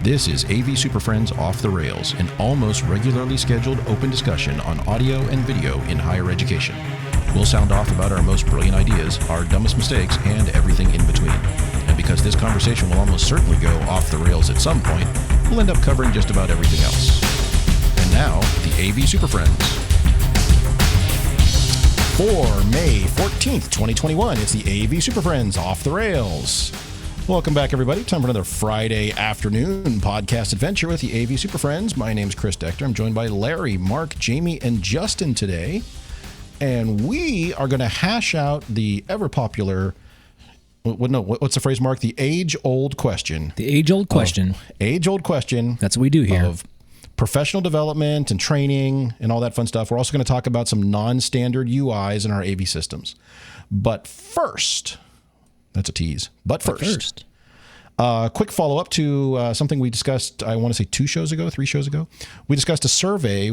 This is AV SuperFriends Off the Rails, an almost regularly scheduled open discussion on audio and video in higher education. We'll sound off about our most brilliant ideas, our dumbest mistakes, and everything in between. And because this conversation will almost certainly go off the rails at some point, we'll end up covering just about everything else. And now, the AV SuperFriends. For May 14th, 2021, it's the AV SuperFriends Off the Rails. Welcome back, everybody. Time for another Friday afternoon podcast adventure with the AV SuperFriends. My name's Chris Decter. I'm joined by Larry, Mark, Jamie, and Justin today. And we are going to hash out the ever-popular, what's the phrase, Mark? The age-old question. The age-old question. Age-old question. That's what we do here. Of professional development and training and all that fun stuff. We're also going to talk about some non-standard UIs in our AV systems. But first, that's a tease. But first. Quick follow-up to something we discussed, I want to say 3 shows ago. We discussed a survey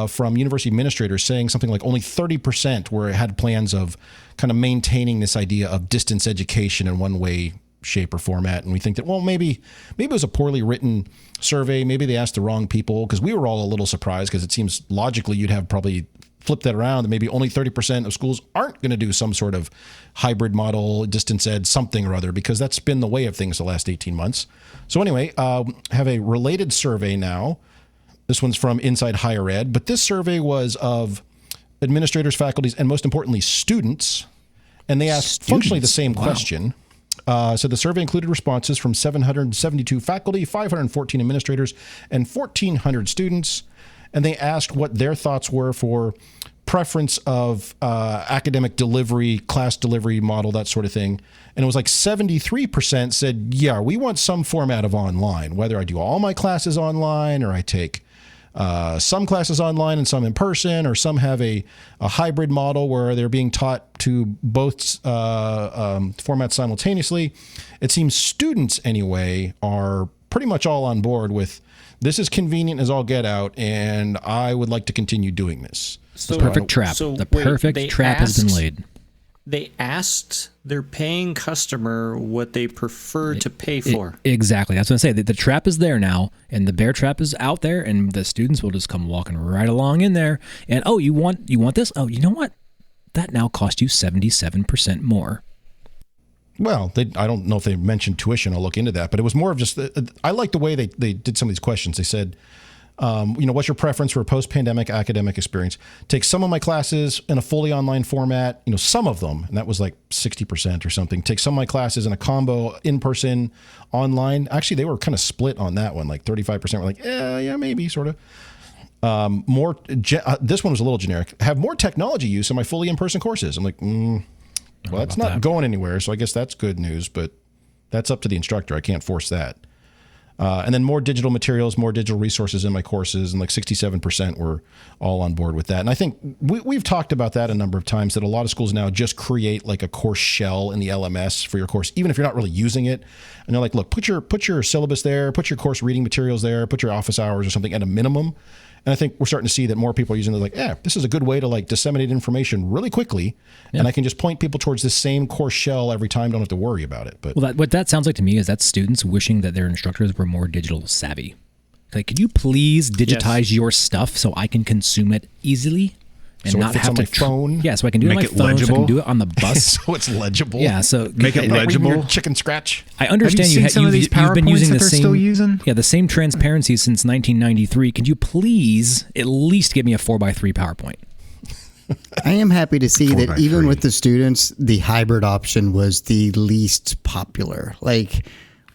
from university administrators saying something like only 30% had plans of kind of maintaining this idea of distance education in one way, shape, or format. And we think that, well, maybe it was a poorly written survey. Maybe they asked the wrong people, because we were all a little surprised, because it seems logically you'd have probably flip that around, and maybe only 30% of schools aren't going to do some sort of hybrid model, distance ed, something or other, because that's been the way of things the last 18 months. So anyway, have a related survey now. This one's from Inside Higher Ed, but this survey was of administrators, faculties, and most importantly, students. And they asked functionally the same question. So the survey included responses from 772 faculty, 514 administrators, and 1,400 students. And they asked what their thoughts were for preference of academic delivery, class delivery model, that sort of thing. And it was like 73% said, yeah, we want some format of online, whether I do all my classes online or I take some classes online and some in person, or some have a hybrid model where they're being taught to both formats simultaneously. It seems students, anyway, are pretty much all on board with this is convenient as all get out, and I would like to continue doing this. So, the perfect trap. The perfect trap has been laid. They asked their paying customer what they prefer to pay for. Exactly. That's what I say. The trap is there now, and the bear trap is out there, and the students will just come walking right along in there. And, oh, you want this? Oh, you know what? That now costs you 77% more. Well, I don't know if they mentioned tuition. I'll look into that. But it was more of just, I like the way they did some of these questions. They said, what's your preference for a post-pandemic academic experience? Take some of my classes in a fully online format, some of them, and that was like 60% or something. Take some of my classes in a combo, in-person, online. Actually, they were kind of split on that one. Like 35% were like, yeah, maybe, sort of. This one was a little generic. Have more technology use in my fully in-person courses. I'm like, well, that's not going anywhere, so I guess that's good news, but that's up to the instructor. I can't force that. And then more digital materials, more digital resources in my courses, and like 67% were all on board with that. And I think we've talked about that a number of times, that a lot of schools now just create like a course shell in the LMS for your course, even if you're not really using it. And they're like, look, put your syllabus there, put your course reading materials there, put your office hours or something at a minimum. And I think we're starting to see that more people are using it like, this is a good way to like disseminate information really quickly. Yeah. And I can just point people towards the same course shell every time. Don't have to worry about it. But what that sounds like to me is that students wishing that their instructors were more digital savvy. Like, could you please digitize your stuff so I can consume it easily? And so not have to phone. Yeah, so I can do it on my phone. Legible. So I can do it on the bus. So it's legible. Yeah, so make it legible. Chicken scratch. I understand you've been using the same. Still using? Yeah, the same transparency since 1993. Could you please at least give me a 4x3 PowerPoint? I am happy to see that even with the students, the hybrid option was the least popular. Like,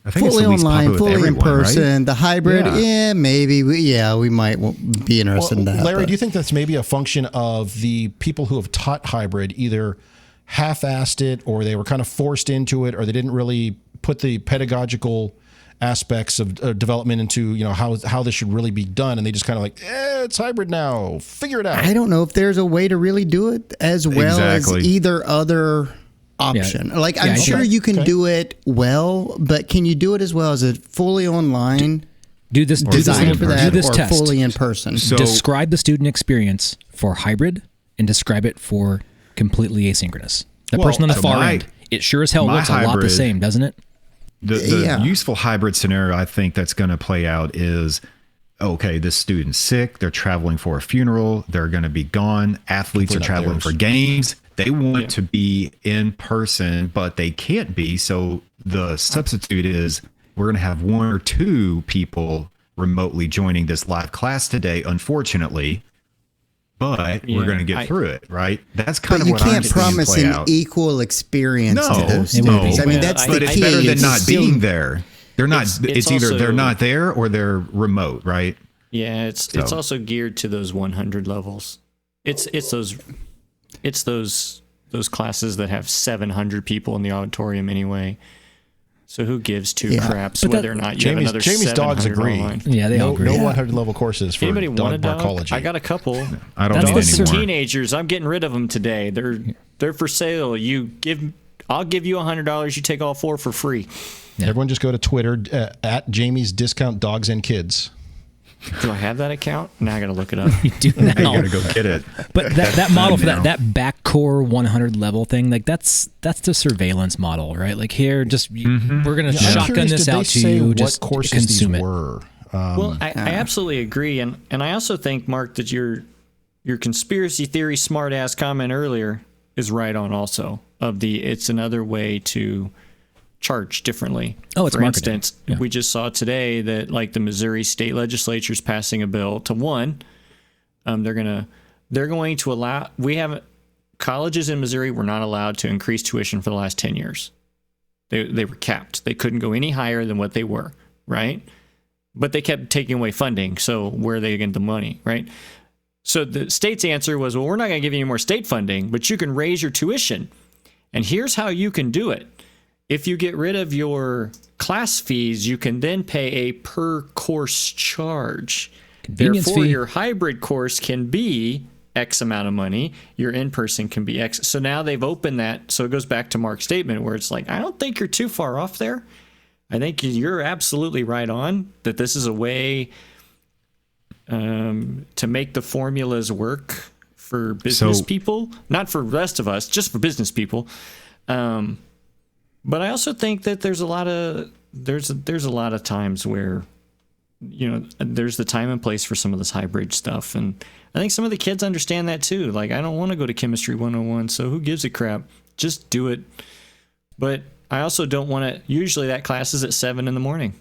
I think fully online, fully in person, right? The hybrid, maybe. We might be interested in that. Larry, do you think that's maybe a function of the people who have taught hybrid either half-assed it, or they were kind of forced into it, or they didn't really put the pedagogical aspects of development into, how this should really be done, and they just kind of like, it's hybrid now, figure it out. I don't know if there's a way to really do it as well as either other option. Yeah. Like, I'm sure you can do it well, but can you do it as well as a fully online? Do this test. Fully in person. So, describe the student experience for hybrid and describe it for completely asynchronous. The person on the far end, it sure as hell looks a lot the same, doesn't it? The useful hybrid scenario I think that's going to play out is, okay, this student's sick. They're traveling for a funeral. They're going to be gone. Athletes are traveling for games. They want to be in person, but they can't be. So the substitute is we're going to have 1 or 2 people remotely joining this live class today, unfortunately. But we're going to get through it, right? That's kind of what I'm seeing play out. You can't promise an equal experience to those students. I mean, that's the key. It's better than not being there. They're not. It's either also, they're not there or they're remote, right? Yeah, it's also geared to those 100 levels. It's those classes that have 700 people in the auditorium anyway. So who gives two craps whether or not you have another 700 Jamie's dogs agree. Online? Yeah, they all agree. No 100 level courses for Anybody dog want a dog? barcology. I got a couple. I don't need any more. Teenagers. I'm getting rid of them today. They're for sale. I'll give you $100. You take all 4 for free. Yeah. Everyone just go to Twitter at Jamie's Discount Dogs and Kids. Do I have that account? Now I got to look it up. You do now. You got to go get it. But that model for that back core 100 level thing, like that's the surveillance model, right? Like here, just we're going to shotgun this out to you. Just consume it. Were. Well, I absolutely agree, and I also think, Mark, that your conspiracy theory smart ass comment earlier is right on. Also, it's another way to charge differently. Oh, it's for marketing. instance, we just saw today that like the Missouri state legislature is passing a bill to they're going to allow colleges in Missouri were not allowed to increase tuition for the last 10 years. They were capped. They couldn't go any higher than what they were, right? But they kept taking away funding. So where are they getting the money, right? So the state's answer was, well, we're not going to give you any more state funding, but you can raise your tuition. And here's how you can do it. If you get rid of your class fees, you can then pay a per course charge. Therefore, your hybrid course can be X amount of money. Your in-person can be X. So now they've opened that. So it goes back to Mark's statement where it's like, I don't think you're too far off there. I think you're absolutely right on that this is a way to make the formulas work for business people, not for the rest of us, just for business people. But I also think that there's a lot of times where, there's the time and place for some of this hybrid stuff. And I think some of the kids understand that too. Like, I don't want to go to Chemistry 101, so who gives a crap? Just do it. But I also don't want to, usually that class is at 7 in the morning.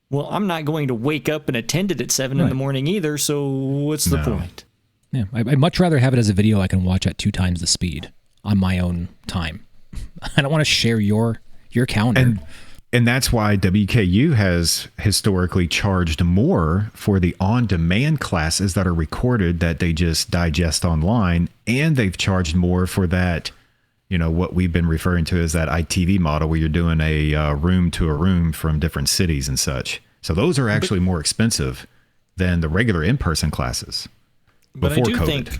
Well, I'm not going to wake up and attend it at 7 in the morning either, so what's the point? Yeah, I'd much rather have it as a video I can watch at 2 times the speed on my own time. I don't want to share your calendar. And that's why WKU has historically charged more for the on-demand classes that are recorded that they just digest online, and they've charged more for that, what we've been referring to as that ITV model where you're doing a room to a room from different cities and such. So those are actually more expensive than the regular in-person classes before COVID.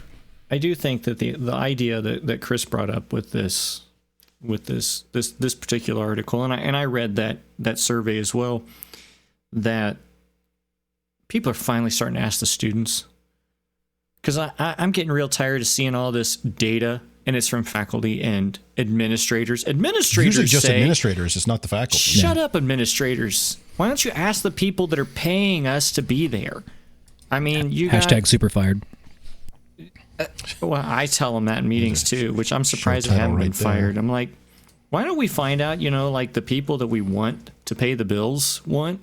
I do think that the idea that Chris brought up with this particular article, and I read that survey as well, that people are finally starting to ask the students, because I'm getting real tired of seeing all this data, and it's from faculty and administrators. Administrators usually just say, administrators. It's not the faculty. Shut up, administrators. Why don't you ask the people that are paying us to be there? I mean, hashtag super fired. Well, I tell them that in meetings too, which I'm surprised they haven't been fired. I'm like, why don't we find out, like the people that we want to pay the bills want?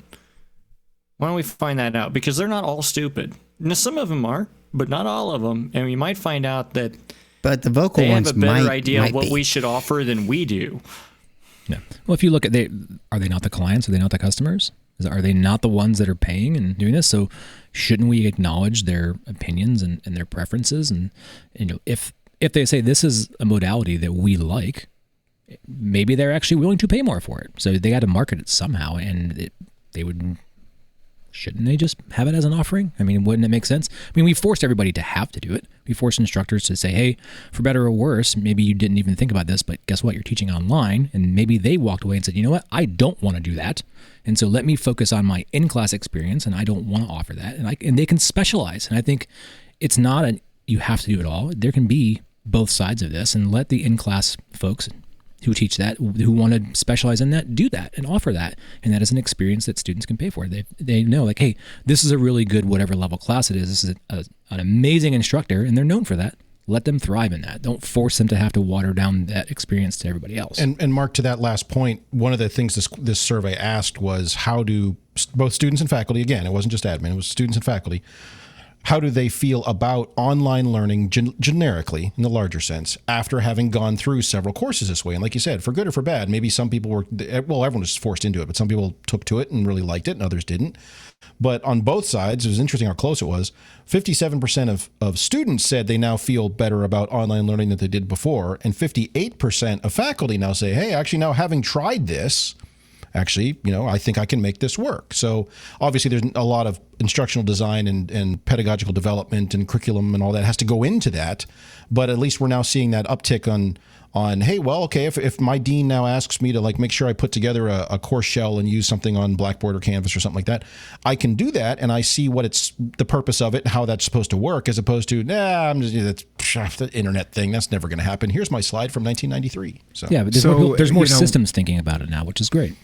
Why don't we find that out? Because they're not all stupid. Now, some of them are, but not all of them. And we might find out that the vocal they ones have a better idea of what be. We should offer than we do. Yeah. Well, if you look at are they not the clients? Are they not the customers? Are they not the ones that are paying and doing this? So shouldn't we acknowledge their opinions and their preferences? And if they say this is a modality that we like, maybe they're actually willing to pay more for it. So they got to market it somehow, and shouldn't they just have it as an offering? I mean, wouldn't it make sense? I mean, we forced everybody to have to do it. We forced instructors to say, hey, for better or worse, maybe you didn't even think about this, but guess what? You're teaching online. And maybe they walked away and said, you know what? I don't want to do that. And so let me focus on my in-class experience, and I don't want to offer that. And they can specialize. And I think it's not you have to do it all. There can be both sides of this, and let the in-class folks who teach that, who want to specialize in that, do that and offer that. And that is an experience that students can pay for. They know, like, hey, this is a really good whatever level class it is. This is an amazing instructor, and they're known for that. Let them thrive in that. Don't force them to have to water down that experience to everybody else. And Mark, to that last point, one of the things this survey asked was, how do both students and faculty, again, it wasn't just admin, it was students and faculty, how do they feel about online learning generically, in the larger sense, after having gone through several courses this way? And like you said, for good or for bad, maybe some people were, well, everyone was forced into it, but some people took to it and really liked it and others didn't. But on both sides, it was interesting how close it was. 57% of students said they now feel better about online learning than they did before. And 58% of faculty now say, hey, actually now having tried this, actually, I think I can make this work. So obviously there's a lot of instructional design and pedagogical development and curriculum and all that has to go into that. But at least we're now seeing that uptick on, hey, well, okay, if my dean now asks me to make sure I put together a course shell and use something on Blackboard or Canvas or something like that, I can do that, and I see what it's the purpose of it, how that's supposed to work, as opposed to, I'm just that's the internet thing. That's never going to happen. Here's my slide from 1993. So yeah, but there's more systems thinking about it now, which is great.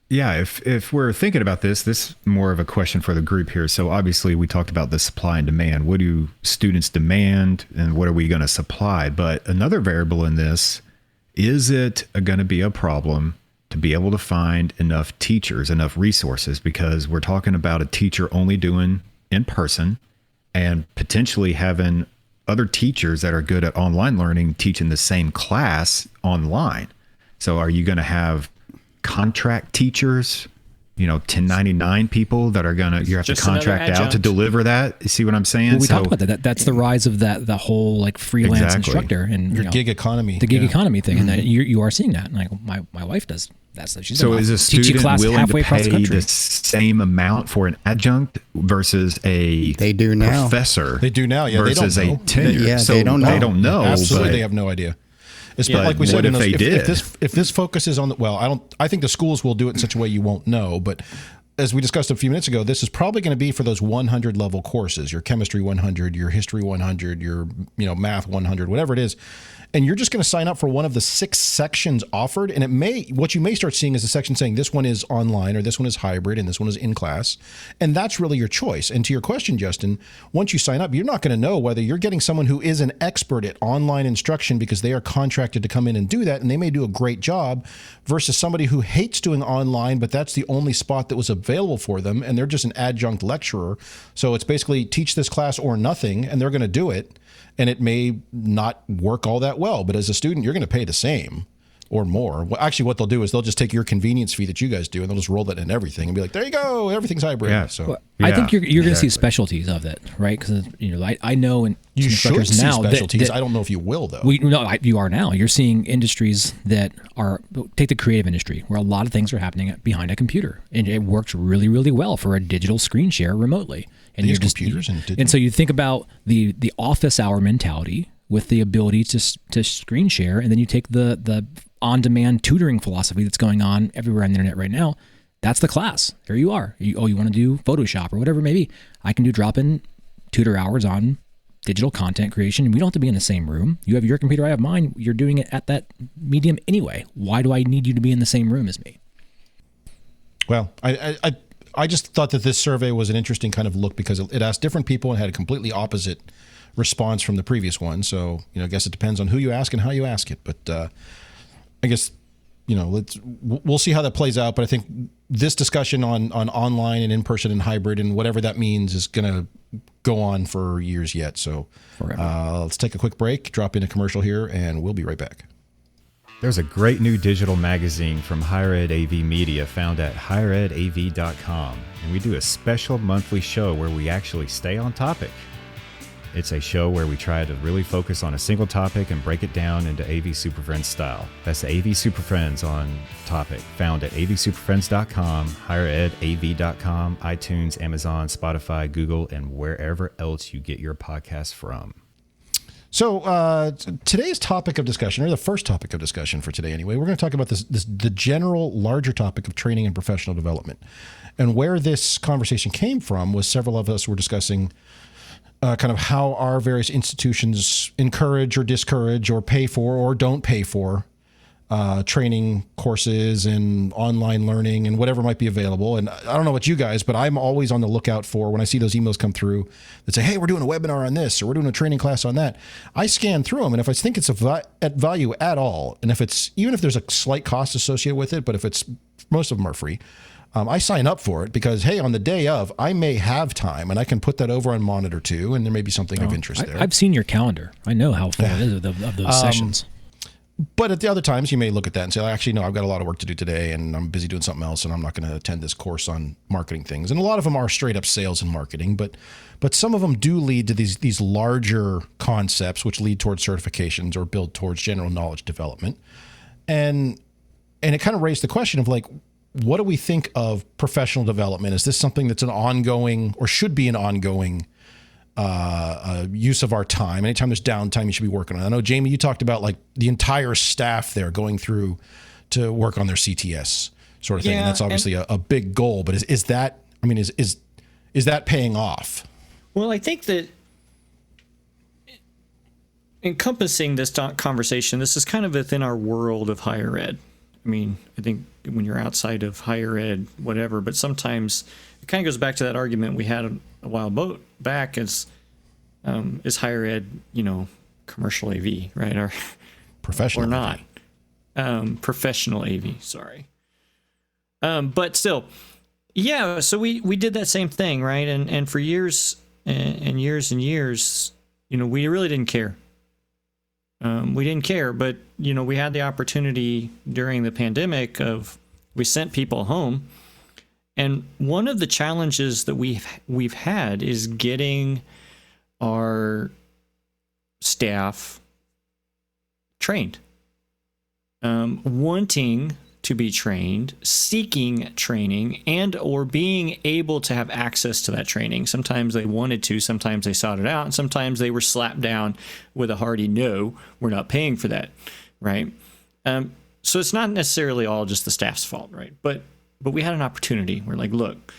Yeah, if we're thinking about this is more of a question for the group here. So obviously we talked about the supply and demand. What do students demand and what are we going to supply? But another variable in this, is it going to be a problem to be able to find enough teachers, enough resources? Because we're talking about a teacher only doing in person and potentially having other teachers that are good at online learning teaching the same class online. So are you going to have contract teachers, 1099 people that are you have to contract out to deliver that? You see what I'm saying? Well, we talked about that. That's the rise of the whole freelance instructor and your gig economy, the gig economy thing. Mm-hmm. And that you are seeing that. And my wife does that. So is a student willing to pay the same amount for an adjunct versus a professor? They do now. Yeah, versus they don't a tenure. So they don't know. They don't know. Absolutely, they have no idea. Like we said, if this focuses on I think the schools will do it in such a way you won't know. But as we discussed a few minutes ago, this is probably going to be for those 100 level courses, your chemistry 100, your history 100, your math 100, whatever it is. And you're just going to sign up for one of the 6 sections offered. And what you may start seeing is a section saying this one is online or this one is hybrid and this one is in class. And that's really your choice. And to your question, Justin, once you sign up, you're not going to know whether you're getting someone who is an expert at online instruction because they are contracted to come in and do that. And they may do a great job versus somebody who hates doing online, but that's the only spot that was available for them. And they're just an adjunct lecturer. So it's basically teach this class or nothing, and they're going to do it. And it may not work all that well, but as a student, you're going to pay the same or more. Well, actually, what they'll do is they'll just take your convenience fee that you guys do, and they'll just roll that in everything and be like, there you go, everything's hybrid. Yeah. So well, I think you're going to see specialties of that, right? Because I know in you should see now specialties. that I don't know if you will though. You are now. You're seeing industries that are, take the creative industry, where a lot of things are happening behind a computer, and it works really, really well for a digital screen share remotely. And these computers and so you think about the office hour mentality with the ability to screen share, and then you take the on-demand tutoring philosophy that's going on everywhere on the internet right now. That's the class. Here you are. You want to do Photoshop or whatever it may be. I can do drop-in tutor hours on digital content creation, and we don't have to be in the same room. You have your computer, I have mine. You're doing it at that medium anyway. Why do I need you to be in the same room as me? Well, I just thought that this survey was an interesting kind of look because it asked different people and had a completely opposite response from the previous one. So, I guess it depends on who you ask and how you ask it. But I guess, we'll see how that plays out. But I think this discussion on online and in-person and hybrid and whatever that means is going to go on for years yet. So let's take a quick break, drop in a commercial here, and we'll be right back. There's a great new digital magazine from Higher Ed AV Media found at higherEdAV.com, and we do a special monthly show where we actually stay on topic. It's a show where we try to really focus on a single topic and break it down into AV SuperFriends style. That's AV SuperFriends on topic, found at avsuperfriends.com, higheredav.com, iTunes, Amazon, Spotify, Google, and wherever else you get your podcasts from. So today's topic of discussion, or the first topic of discussion for today anyway, we're going to talk about the general larger topic of training and professional development. And where this conversation came from was several of us were discussing kind of how our various institutions encourage or discourage or pay for or don't pay for training courses and online learning and whatever might be available. And I don't know about you guys, but I'm always on the lookout for when I see those emails come through that say, hey, we're doing a webinar on this, or we're doing a training class on that. I scan through them. And if I think it's at value at all, and even if there's a slight cost associated with it, but if most of them are free, I sign up for it because, hey, on the day of, I may have time and I can put that over on Monitor too, and there may be something of interest there. I've seen your calendar. I know how full it is of those sessions. But at the other times, you may look at that and say, actually, no, I've got a lot of work to do today and I'm busy doing something else and I'm not going to attend this course on marketing things. And a lot of them are straight up sales and marketing, but some of them do lead to these larger concepts which lead towards certifications or build towards general knowledge development. And it kind of raised the question of like, what do we think of professional development? Is this something that's an ongoing or should be an ongoing use of our time? Anytime there's downtime, you should be working on it. I know, Jamie, you talked about like the entire staff there going through to work on their CTS sort of thing. And that's obviously a big goal, but is that paying off? Well, I think that encompassing this conversation, this is kind of within our world of higher ed. I mean, I think when you're outside of higher ed, whatever, but sometimes it kind of goes back to that argument we had a while back is higher ed, commercial AV, right? Or professional or not. Professional AV, sorry. But still, yeah, so we did that same thing, right? And for years and years and years, we really didn't care. We didn't care, but we had the opportunity during the pandemic we sent people home, and one of the challenges that we've had is getting our staff trained, wanting to be trained, seeking training, and or being able to have access to that training. Sometimes they wanted to, sometimes they sought it out, and sometimes they were slapped down with a hearty no, we're not paying for that, right? So it's not necessarily all just the staff's fault, right? But we had an opportunity. We're like, look,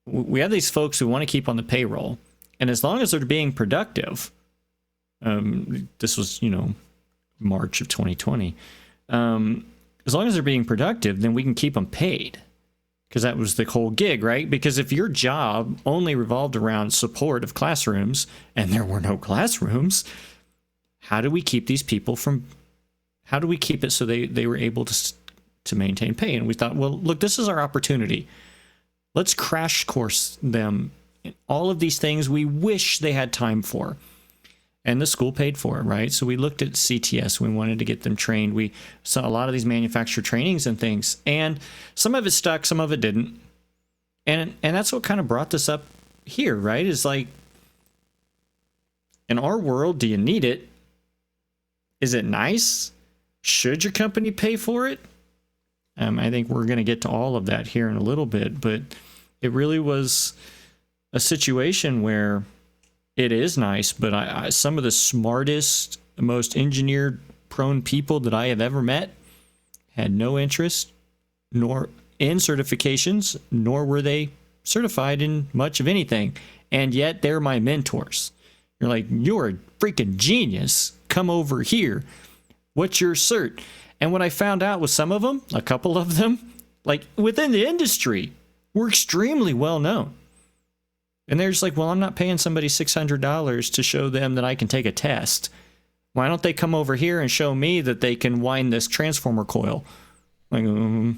we have these folks we want to keep on the payroll, and as long as they're being productive, this was, March of 2020, as long as they're being productive, then we can keep them paid, because that was the whole gig, right? Because if your job only revolved around support of classrooms and there were no classrooms, how do we keep these people how do we keep it so they were able to maintain pay? And we thought, well, look, this is our opportunity. Let's crash course them in all of these things we wish they had time for. And the school paid for it, right? So we looked at CTS. We wanted to get them trained. We saw a lot of these manufacturer trainings and things. And some of it stuck, some of it didn't. And that's what kind of brought this up here, right? Is like, in our world, do you need it? Is it nice? Should your company pay for it? I think we're going to get to all of that here in a little bit. But it really was a situation where it is nice, but I some of the smartest, most engineer-prone people that I have ever met had no interest nor in certifications, nor were they certified in much of anything. And yet they're my mentors. You're like, you're a freaking genius. Come over here. What's your cert? And what I found out was some of them, a couple of them, like within the industry, were extremely well known. And they're just like, well, I'm not paying somebody $600 to show them that I can take a test. Why don't they come over here and show me that they can wind this transformer coil? Like, well,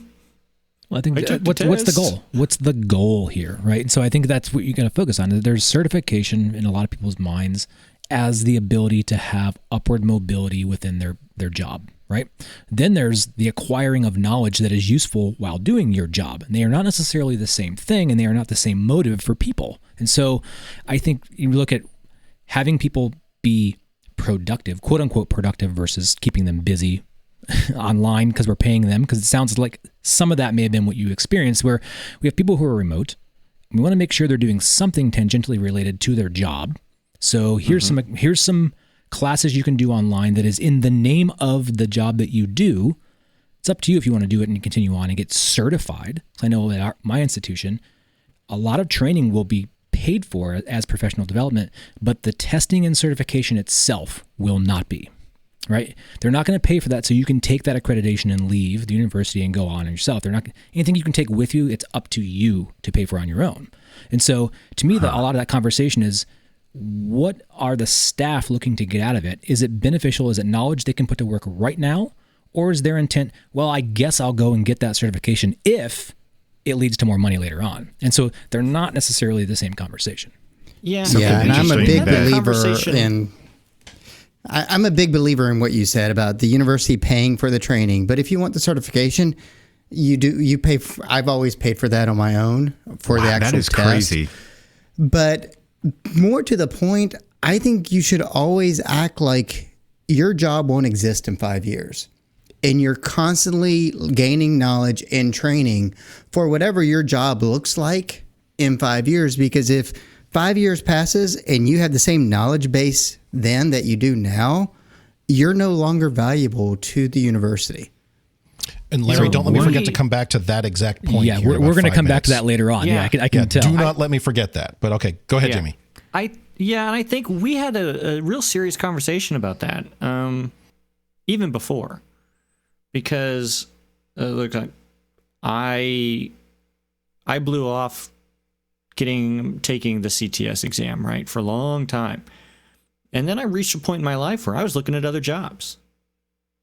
I think what's the goal? What's the goal here, right? And so I think that's what you got to focus on. There's certification in a lot of people's minds as the ability to have upward mobility within their job, right? Then there's the acquiring of knowledge that is useful while doing your job. And they are not necessarily the same thing, and they are not the same motive for people. And so I think you look at having people be productive, quote unquote productive, versus keeping them busy online because we're paying them, because it sounds like some of that may have been what you experienced, where we have people who are remote. We want to make sure they're doing something tangentially related to their job. So here's some classes you can do online that is in the name of the job that you do. It's up to you if you want to do it and continue on and get certified. I know at my institution, a lot of training will be paid for as professional development, but the testing and certification itself will not be. right? They're not going to pay for that so you can take that accreditation and leave the university and go on yourself. They're not anything you can take with you. It's up to you to pay for on your own. And so to me, a lot of that conversation is, what are the staff looking to get out of it? Is it beneficial? Is it knowledge they can put to work right now? Or is their intent, well, I guess I'll go and get that certification if it leads to more money later on? And so they're not necessarily the same conversation. Yeah. And I'm a big believer in... I'm a big believer in what you said about the university paying for the training. But if you want the certification, you pay. I've always paid for that on my own for the actual test. That is crazy. But more to the point, I think you should always act like your job won't exist in 5 years. And you're constantly gaining knowledge and training for whatever your job looks like in 5 years. Because if 5 years passes and you have the same knowledge base then that you do now, you're no longer valuable to the university. And Larry, don't let me forget to come back to that exact point. Yeah, we're going to come back to that later on. Yeah, I can tell. Do not let me forget that. But okay, go ahead, Jimmy. And I think we had a real serious conversation about that even before. Because, look, I blew off taking the CTS exam, right, for a long time. And then I reached a point in my life where I was looking at other jobs.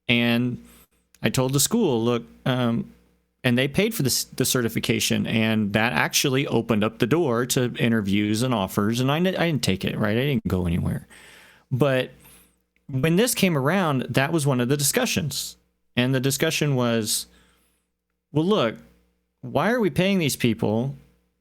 And I told the school, look, and they paid for the certification, and that actually opened up the door to interviews and offers, and I didn't take it, right? I didn't go anywhere. But when this came around, that was one of the discussions. And the discussion was, well, look, why are we paying these people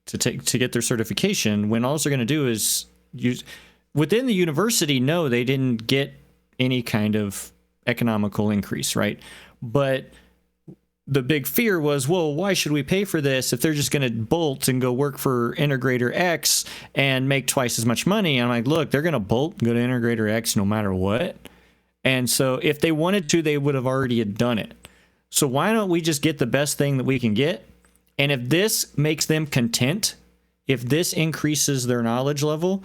to get their certification when all they're going to do is use... Within the university, no, they didn't get any kind of economical increase, right? But the big fear was, well, why should we pay for this if they're just going to bolt and go work for Integrator X and make twice as much money? And I'm like, look, they're going to bolt and go to Integrator X no matter what. And so if they wanted to, they would have already done it. So why don't we just get the best thing that we can get? And if this makes them content, if this increases their knowledge level,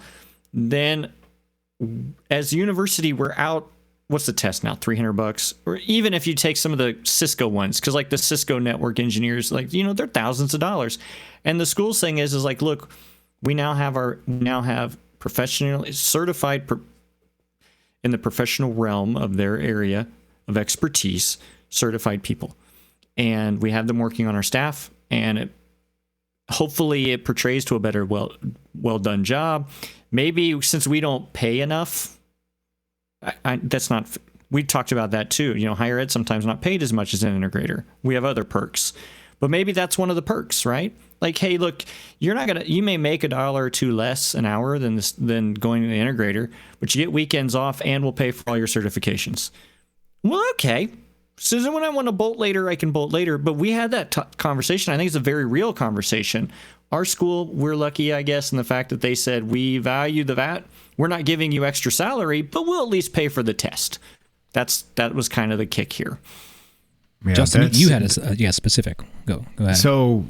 then as a university, we're out. What's the test now? $300? Or even if you take some of the Cisco ones, because like the Cisco network engineers, like, they're thousands of dollars. And the school thing is like, look, we now have professionally certified in the professional realm of their area of expertise, certified people. And we have them working on our staff, and hopefully it portrays to a better, well done job. Maybe since we don't pay enough, that's not. We talked about that too. Higher ed sometimes not paid as much as an integrator. We have other perks, but maybe that's one of the perks, right? Like, hey, look, you may make $1 or $2 less an hour than going to the integrator, but you get weekends off, and we'll pay for all your certifications. Well, okay. So then when I want to bolt later, I can bolt later. But we had that conversation. I think it's a very real conversation. Our school, we're lucky, I guess, in the fact that they said, we value the VAT. We're not giving you extra salary, but we'll at least pay for the test. That was kind of the kick here. Yeah, Justin, you had a specific. Go ahead. So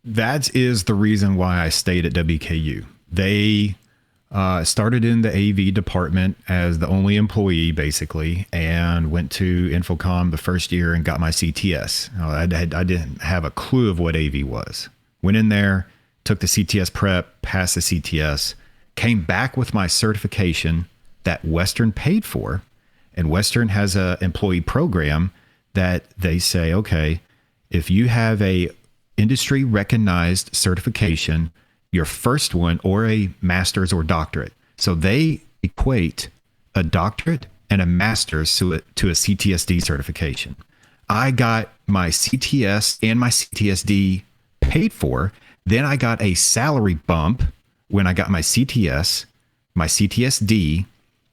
that is the reason why I stayed at WKU. They started in the AV department as the only employee, basically, and went to Infocom the first year and got my CTS. I didn't have a clue of what AV was. Went in there, took the CTS prep, passed the CTS, came back with my certification that Western paid for. And Western has an employee program that they say, okay, if you have a industry recognized certification, your first one, or a master's or doctorate. So they equate a doctorate and a master's to a CTSD certification. I got my CTS and my CTSD paid for. Then I got a salary bump when I got my CTS, my CTSD,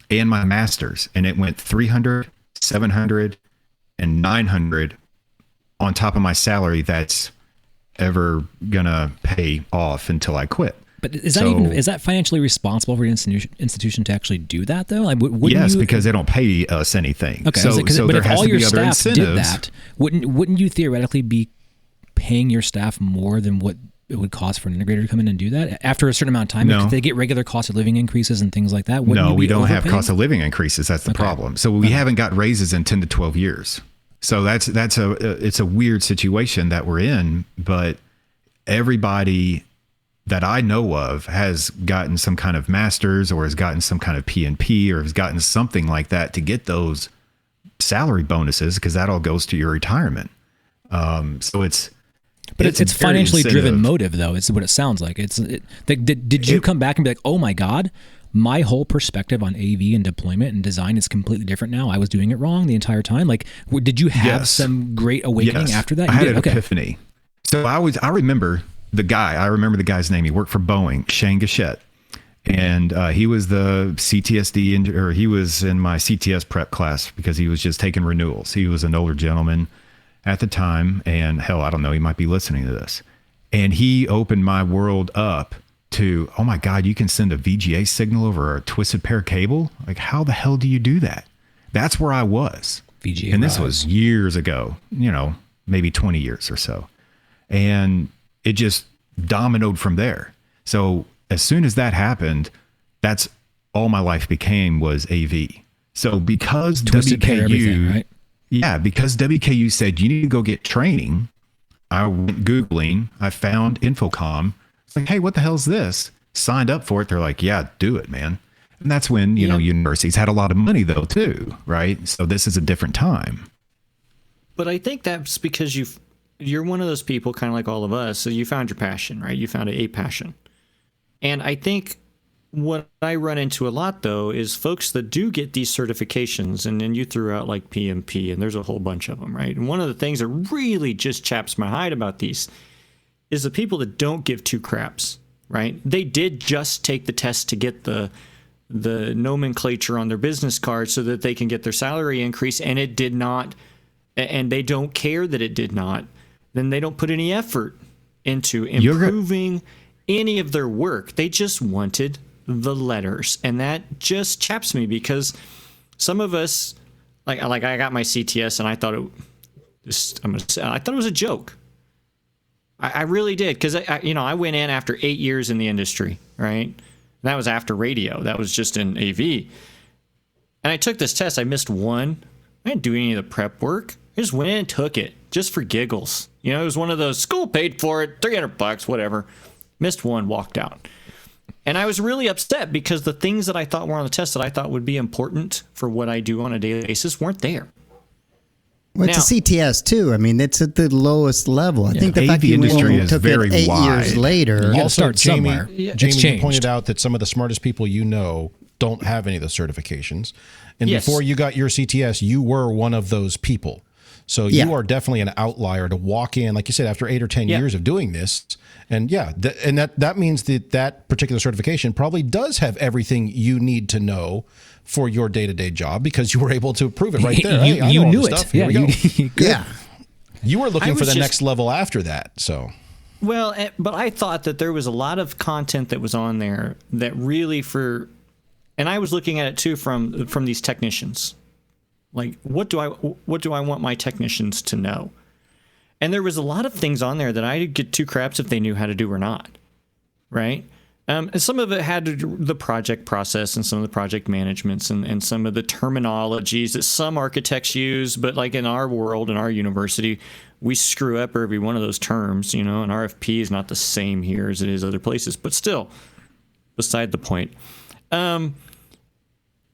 and my master's. And it went $300, $700, and $900 on top of my salary that's ever gonna pay off until I quit. But is that financially responsible for an institution to actually do that though? Like, yes, because they don't pay us anything. Okay, so but there if has all to your be other staff incentives. did that, wouldn't you theoretically be paying your staff more than what it would cost for an integrator to come in and do that after a certain amount of time? No. Could they get regular cost of living increases and things like that? Wouldn't No, you be we don't have overpaying? cost of living increases. That's the problem. So we haven't got raises in 10 to 12 years. So it's a weird situation that we're in, but everybody that I know of has gotten some kind of master's or has gotten some kind of PNP or has gotten something like that to get those salary bonuses, because that all goes to your retirement. So it's financially incentive. driven motive, though. It's what it sounds like. Did you come back and be like, oh my God, my whole perspective on AV and deployment and design is completely different now. I was doing it wrong the entire time. Like, did you have some great awakening after that? I had an epiphany. So I remember the guy's name. He worked for Boeing, Shane Gachette. And he was the CTSD, or he was in my CTS prep class because he was just taking renewals. He was an older gentleman at the time, and hell, I don't know, he might be listening to this. And he opened my world up to, oh my God, you can send a VGA signal over a twisted pair cable? Like, how the hell do you do that? That's where I was. VGA and this was years ago, maybe 20 years or so. And it just dominoed from there. So as soon as that happened, that's all my life became was AV. So because WKU, right? Yeah, because WKU said you need to go get training, I went Googling, I found Infocom. It's like, hey, what the hell is this? Signed up for it. They're like, yeah, do it, man. And that's when, universities had a lot of money though too, right? So this is a different time. But I think that's because you're one of those people, kind of like all of us. So you found your passion, right? You found a passion. And I think what I run into a lot, though, is folks that do get these certifications, and then you threw out like PMP, and there's a whole bunch of them, right? And one of the things that really just chaps my hide about these is the people that don't give two craps, right? They did just take the test to get the nomenclature on their business card so that they can get their salary increase, and it did not, and they don't care that it did not. Then they don't put any effort into improving any of their work. They just wanted the letters, and that just chaps me because some of us, like I got my CTS, and I thought I thought it was a joke. I really did, because I went in after 8 years in the industry, right? That was after radio. That was just in AV, and I took this test. I missed one. I didn't do any of the prep work. I just went in and took it just for giggles. It was one of those, school paid for it, $300, whatever. Missed one, walked out. And I was really upset because the things that I thought were on the test that I thought would be important for what I do on a daily basis weren't there. Well, it's a CTS too. I mean, it's at the lowest level. I think the fact that you industry is took very it 8 wide. years later. You got to start somewhere. Jamie, you pointed out that some of the smartest people don't have any of the certifications. And before you got your CTS, you were one of those people. So you are definitely an outlier to walk in, like you said, after 8 or 10 years of doing this. And that means that particular certification probably does have everything you need to know for your day-to-day job, because you were able to prove it right there. You knew it. Stuff. Here we go. You were looking for the next level after that. So, well, but I thought that there was a lot of content that was on there that really and I was looking at it too from these technicians. Like, what do I want my technicians to know? And there was a lot of things on there that I'd get two craps if they knew how to do or not, right? And some of it had to do with the project process and some of the project managements and some of the terminologies that some architects use. But like in our world, in our university, we screw up every one of those terms, and RFP is not the same here as it is other places. But still, beside the point.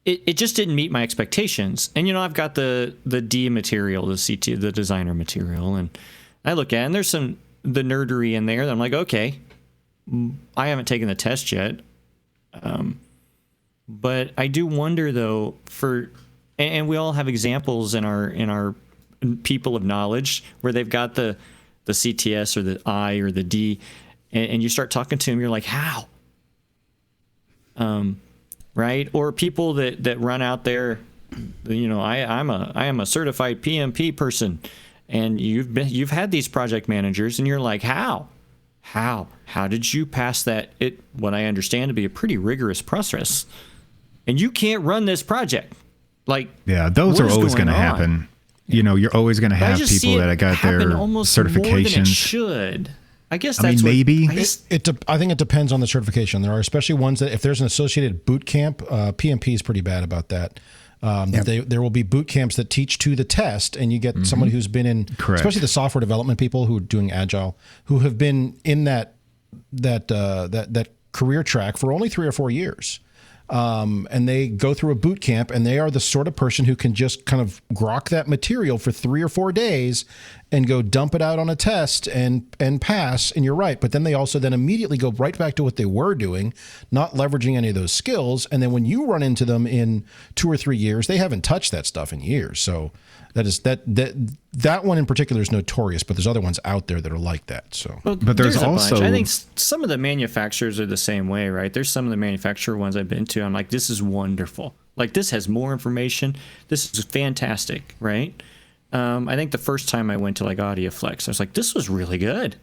It just didn't meet my expectations. And, I've got the D material, the designer material, and I look at it, and there's the nerdery in there that I'm like, okay, I haven't taken the test yet. But I do wonder, though, and we all have examples in our people of knowledge where they've got the CTS or the I or the D, and you start talking to them, you're like, how? Right? Or people that run out there, I am a certified PMP person, and you've had these project managers, and you're like, how did you pass that? What I understand to be a pretty rigorous process, and you can't run this project. Like, yeah, those are always going to happen. You're always going to have people that got their almost certifications. More than it should. I guess I mean, that's maybe. I think it depends on the certification. There are especially ones that if there's an associated boot camp, PMP is pretty bad about that. There will be boot camps that teach to the test, and you get somebody who's been in, especially the software development people who are doing agile, who have been in that career track for only 3 or 4 years. And they go through a boot camp, and they are the sort of person who can just kind of grok that material for 3 or 4 days and go dump it out on a test and pass. And you're right. But then they also then immediately go right back to what they were doing, not leveraging any of those skills. And then when you run into them in 2 or 3 years, they haven't touched that stuff in years. So that one in particular is notorious, but there's other ones out there that are like that. So, but there's also, I think some of the manufacturers are the same way, right? There's some of the manufacturer ones I've been to. I'm like, this is wonderful. Like, this has more information. This is fantastic, right? I think the first time I went to like AudioFlex, I was like, this was really good.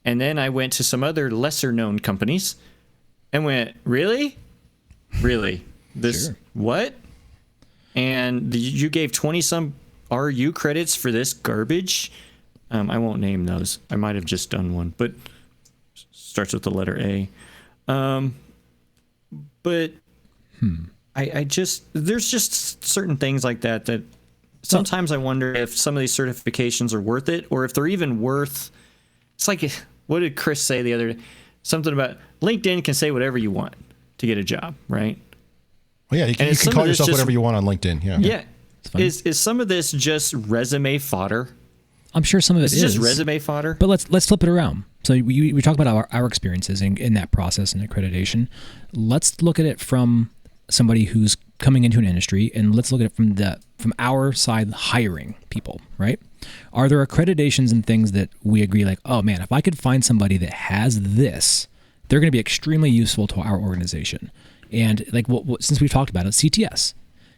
And then I went to some other lesser known companies and went, really? This, sure. What? And you gave 20 some RU credits for this garbage. I won't name those. I might have just done one, but starts with the letter A. But I just, there's just certain things like that sometimes I wonder if some of these certifications are worth it, or if they're even worth. It's like, what did Chris say the other day? Something about LinkedIn can say whatever you want to get a job, right? Well, yeah, you can call yourself whatever you want on LinkedIn. Yeah. Is some of this just resume fodder? I'm sure some of it is just resume fodder. But let's flip it around. So we talk about our experiences in that process and accreditation. Let's look at it from somebody who's coming into an industry, and let's look at it from our side, hiring people, right? Are there accreditations and things that we agree, like, oh man, if I could find somebody that has this, they're going to be extremely useful to our organization. And like since we've talked about it, CTS.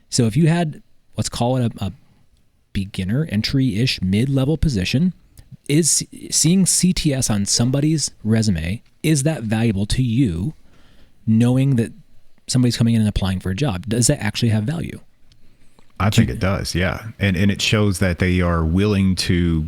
So if you had, let's call it a beginner, entry-ish, mid-level position, is seeing CTS on somebody's resume, is that valuable to you, knowing that somebody's coming in and applying for a job? Does that actually have value? I think it does, yeah. And it shows that they are willing to,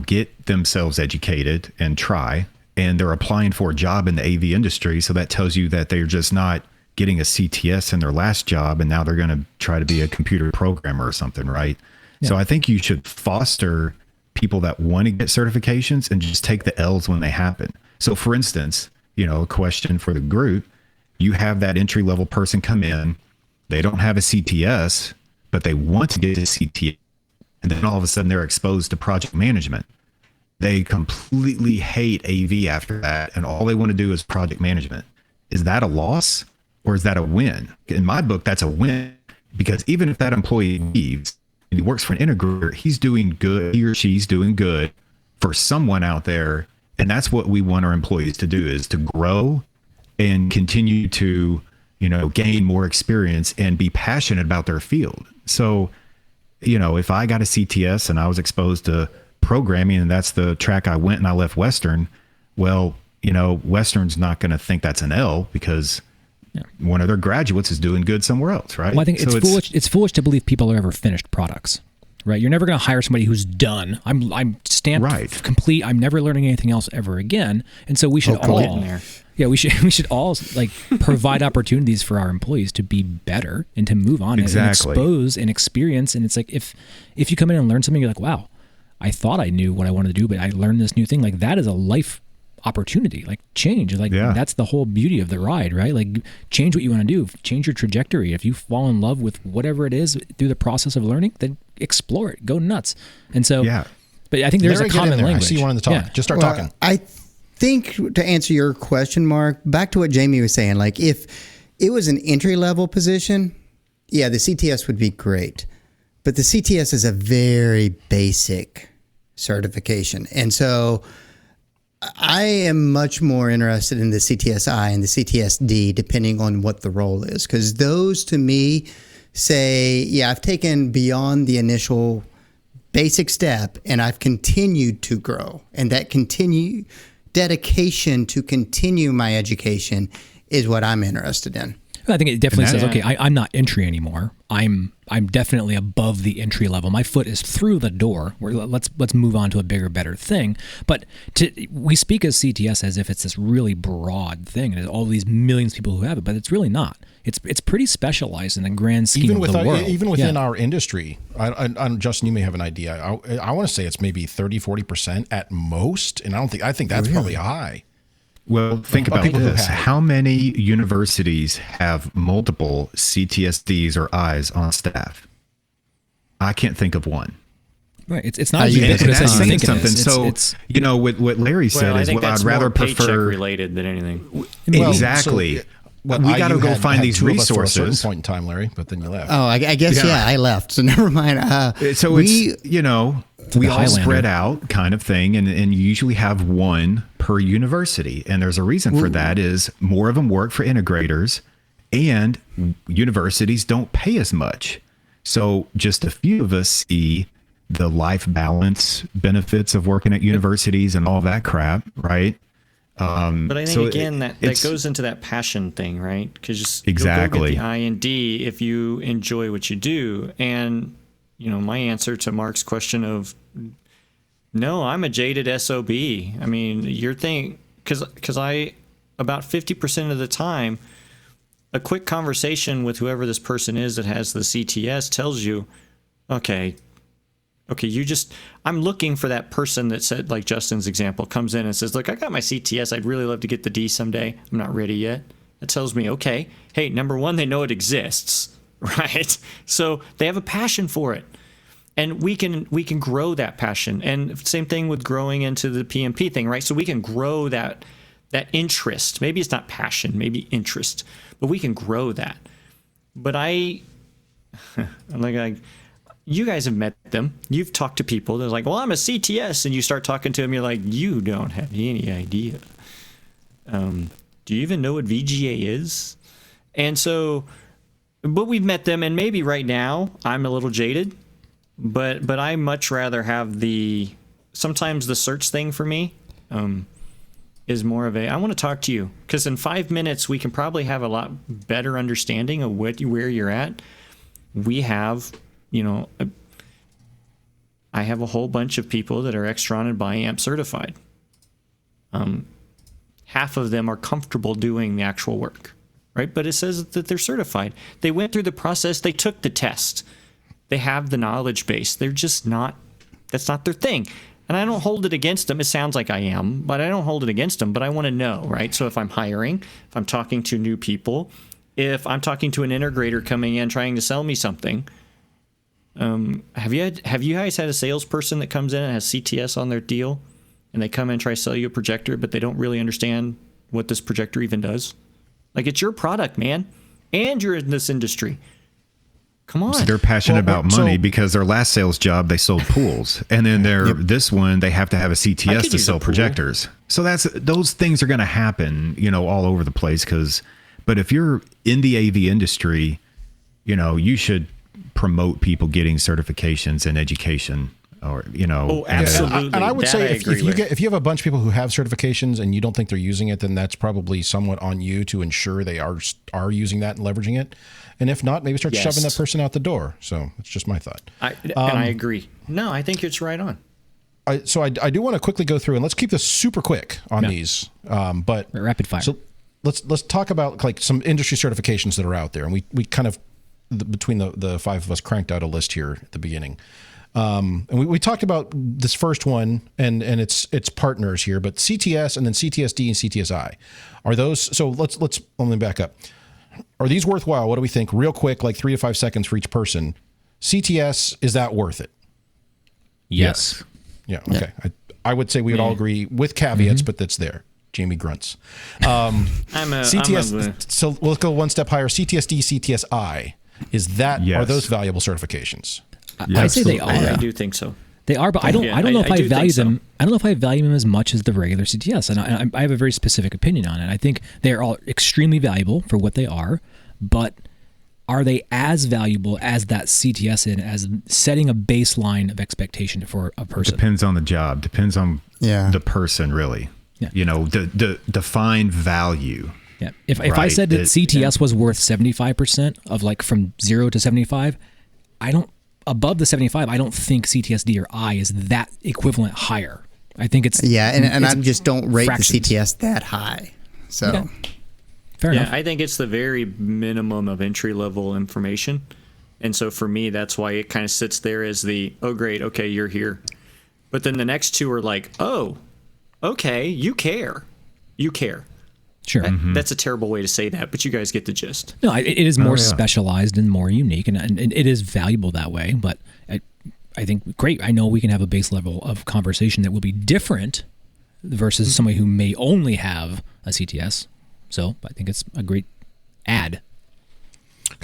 get themselves educated and try, and they're applying for a job in the AV industry. So that tells you that they're just not getting a CTS in their last job and now they're going to try to be a computer programmer or something, right? Yeah. So I think you should foster people that want to get certifications and just take the L's when they happen. So for instance, a question for the group, you have that entry level person come in, they don't have a CTS, but they want to get a CTS. And then all of a sudden they're exposed to project management. They completely hate AV after that. And all they want to do is project management. Is that a loss or is that a win? In my book, that's a win, because even if that employee leaves and he works for an integrator, he's doing good. He or she's doing good for someone out there. And that's what we want our employees to do, is to grow and continue to, gain more experience and be passionate about their field. So, if I got a CTS and I was exposed to programming and that's the track I went and I left Western, well, Western's not going to think that's an L because one of their graduates is doing good somewhere else, right? Well, I think it's foolish to believe people are ever finished products, right? You're never going to hire somebody who's done. I'm stamped complete. I'm never learning anything else ever again. And so we should we should all like provide opportunities for our employees to be better and to move on and expose and experience. And it's like if you come in and learn something, you're like, wow, I thought I knew what I wanted to do, but I learned this new thing. Like, that is a life opportunity, like change. Like, that's the whole beauty of the ride, right? Like, change what you want to do, change your trajectory. If you fall in love with whatever it is through the process of learning, then explore it, go nuts. And so, but I think there's a common language. I see you wanting to talk. Yeah. Just start talking. I think to answer your question, Mark, back to what Jamie was saying, like if it was an entry level position, the CTS would be great. But the CTS is a very basic certification. And so I am much more interested in the CTSI and the CTSD, depending on what the role is, because those to me say, I've taken beyond the initial basic step and I've continued to grow. And that dedication to continue my education is what I'm interested in. I think it definitely says, okay, I'm not entry anymore. I'm definitely above the entry level. My foot is through the door. Let's move on to a bigger, better thing. But we speak as CTS as if it's this really broad thing, and there's all these millions of people who have it, but it's really not. It's pretty specialized in the grand scheme of the world. Even within our industry, Justin, you may have an idea. I want to say it's maybe 30-40% at most, and I think that's probably high. Well, think about this. How many universities have multiple CTSDs or Is on staff? I can't think of one. Right. It's not ubiquitous as you think it is. So, what Larry said is, I'd rather prefer related than anything. Exactly. We got to go find these resources. For a certain point in time, Larry, but then you left. Oh, I guess, I left. So never mind. So we all spread out kind of thing, and you usually have one per university. And there's a reason for that is more of them work for integrators, and universities don't pay as much. So just a few of us see the life balance benefits of working at universities and all that crap, right? But I think, again, that goes into that passion thing, right? Because you'll go get the I and D if you enjoy what you do. And, my answer to Mark's question of, no, I'm a jaded SOB. I mean, your thing, because about 50% of the time, a quick conversation with whoever this person is that has the CTS tells you, okay, I'm looking for that person that said, like Justin's example, comes in and says, look, I got my CTS. I'd really love to get the D someday. I'm not ready yet. That tells me, okay, hey, number one, they know it exists, right? So they have a passion for it. And we can grow that passion. And same thing with growing into the PMP thing, right? So we can grow that interest. Maybe it's not passion, maybe interest, but we can grow that. But I'm like, you guys have met them. You've talked to people. They're like, well, I'm a CTS. And you start talking to them. You're like, you don't have any idea. Do you even know what VGA is? And so, but we've met them. And maybe right now I'm a little jaded, but I much rather have sometimes the search thing for me is more of I want to talk to you. Because in 5 minutes, we can probably have a lot better understanding of where you're at. We have... I have a whole bunch of people that are Extron and BiAmp certified. Half of them are comfortable doing the actual work, right? But it says that they're certified. They went through the process. They took the test. They have the knowledge base. They're just not, that's not their thing. And I don't hold it against them. It sounds like I am, but I don't hold it against them. But I want to know, right? So if I'm hiring, if I'm talking to new people, if I'm talking to an integrator coming in trying to sell me something, have you guys had a salesperson that comes in and has CTS on their deal, and they come in and try to sell you a projector, but they don't really understand what this projector even does? Like, it's your product, man, and you're in this industry. Come on. So they're passionate about money because their last sales job they sold pools, and then this one they have to have a CTS to sell projectors. So those things are going to happen, all over the place. But if you're in the AV industry, you should promote people getting certifications and education, or Oh, absolutely. And I would say if you have a bunch of people who have certifications and you don't think they're using it, then that's probably somewhat on you to ensure they are using that and leveraging it. And if not, maybe start shoving that person out the door. So that's just my thought. And I agree. No, I think it's right on. So I do want to quickly go through, and let's keep this super quick on these. But rapid fire. So let's talk about like some industry certifications that are out there, and we kind of between the five of us cranked out a list here at the beginning. And we talked about this first one and its partners here, but CTS and then CTSD and CTSI are those. So let me back up. Are these worthwhile? What do we think? Real quick, like 3 to 5 seconds for each person. CTS, is that worth it? Yes. Yeah. Okay. Yeah. I would say we would all agree with caveats, but that's there. Jamie grunts. CTS. So let's go one step higher. CTSD, CTSI. Are those valuable certifications? I say they are. I do think so. They are, but I don't know if I value them. I don't know if I value them as much as the regular CTS, and I have a very specific opinion on it. I think they are all extremely valuable for what they are, but are they as valuable as that CTS as setting a baseline of expectation for a person? Depends on the job. Depends on the person, really. Yeah. The defined value. Yeah. If I said that CTS was worth 75% of like from 0 to 75, above the 75, I don't think CTSD or I is that equivalent higher. I think it's and I just don't rate fractions. the CTS that high. So Okay. Fair enough. I think it's the very minimum of entry level information. And so for me, that's why it kind of sits there as oh, great, okay, you're here. But then the next two are like, oh, okay, you care. You care. Sure. That's a terrible way to say that, but you guys get the gist. No, it is more specialized and more unique, and it is valuable that way. But I think, great, I know we can have a base level of conversation that will be different versus somebody who may only have a CTS. So I think it's a great add.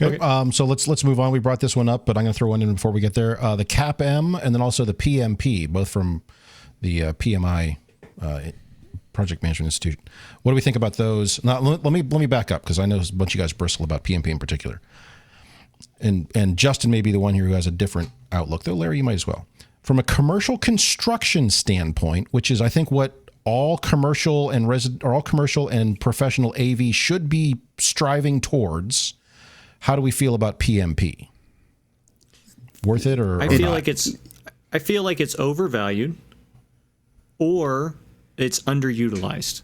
Okay. So let's move on. We brought this one up, but I'm going to throw one in before we get there. The CAPM and then also the PMP, both from the PMI Project Management Institute. What do we think about those? Now, let me back up because I know a bunch of you guys bristle about PMP in particular. And Justin may be the one here who has a different outlook, though Larry, you might as well. From a commercial construction standpoint, which is I think what all commercial and professional AV should be striving towards. How do we feel about PMP? Worth it or I feel like it's overvalued or it's underutilized.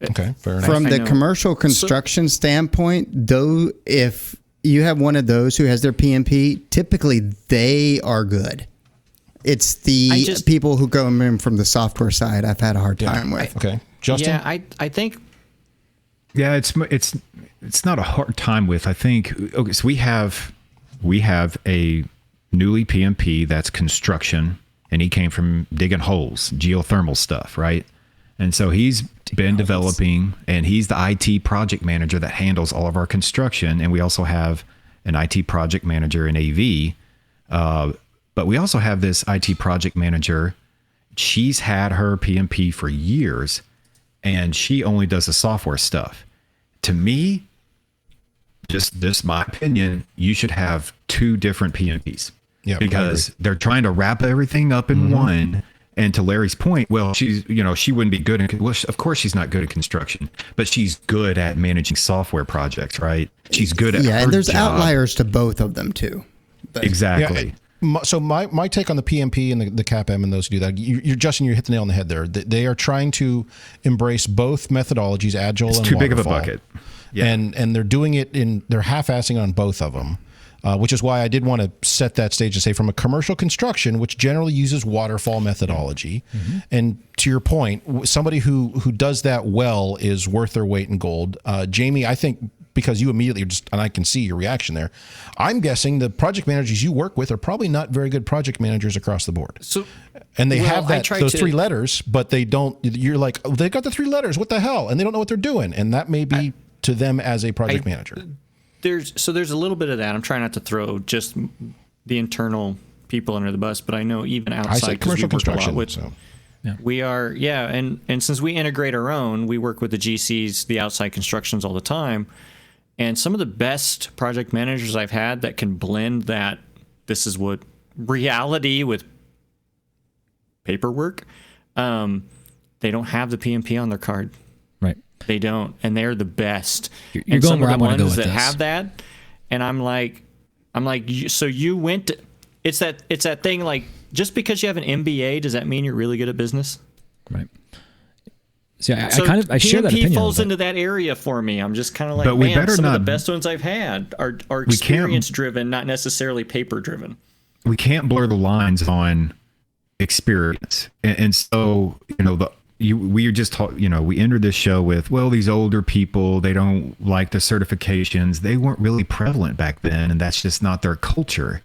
Okay, fair enough. from the commercial construction standpoint, though, if you have one of those who has their PMP, typically they are good. It's the people who go in from the software side I've had a hard time with. Okay, Justin? Yeah, I think. Yeah, it's not a hard time with. I think okay. So we have a newly PMP that's construction, and he came from digging holes, geothermal stuff, right? And so he's been developing, and he's the IT project manager that handles all of our construction. And we also have an IT project manager in AV. But we also have this IT project manager. She's had her PMP for years, and she only does the software stuff. To me, just this my opinion, you should have two different PMPs. Yeah, because they're trying to wrap everything up in one. And to Larry's point, well, she wouldn't be good at, well, of course she's not good at construction, but she's good at managing software projects, right? She's good at her and there's job. outliers to both of them too. But Exactly. So my take on the PMP and the CAPM and those who do that, you're Justin, you hit the nail on the head there. They are trying to embrace both methodologies, Agile and too big of a Waterfall. bucket. Yeah. And they're doing it they're half-assing on both of them. Which is why I did want to set that stage to say from a commercial construction, which generally uses waterfall methodology. And to your point, somebody who does that well is worth their weight in gold. Jamie, I think because you immediately and I can see your reaction there, I'm guessing the project managers you work with are probably not very good project managers across the board. And they have those three letters, but they don't, you're like, oh, they got the three letters, what the hell? And they don't know what they're doing. And that may be to them as a project manager. There's a little bit of that. I'm trying not to throw just the internal people under the bus, but I know even outside, I said commercial construction. We are, and since we integrate our own, we work with the GCs, the outside constructions all the time. And some of the best project managers I've had that can blend that, this is what reality with paperwork, they don't have the PMP on their card. Right. They don't, and they're the best. You're going where I want to go with this. Have that, and I'm like, so you went to, it's that thing like, just because you have an MBA, does that mean you're really good at business? Right. See, I share that opinion. PMP falls into that area for me. I'm just kind of like, but we better some not, of the best ones I've had are experience driven, not necessarily paper driven. We can't blur the lines on experience, and so we just talk, we entered this show with, well, these older people, they don't like the certifications. They weren't really prevalent back then, and that's just not their culture.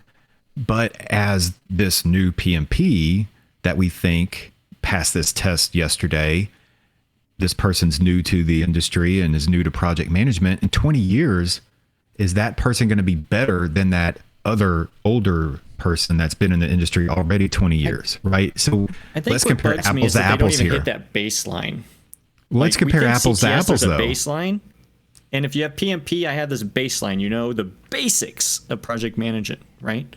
But as this new PMP that we think passed this test yesterday, this person's new to the industry and is new to project management. In 20 years, is that person going to be better than that other older person that's been in the industry already 20 years, right? So let's compare apples to apples here. They don't even hit that baseline. Let's compare apples to apples, though. Baseline, and if you have PMP, I have this baseline. The basics of project management, right?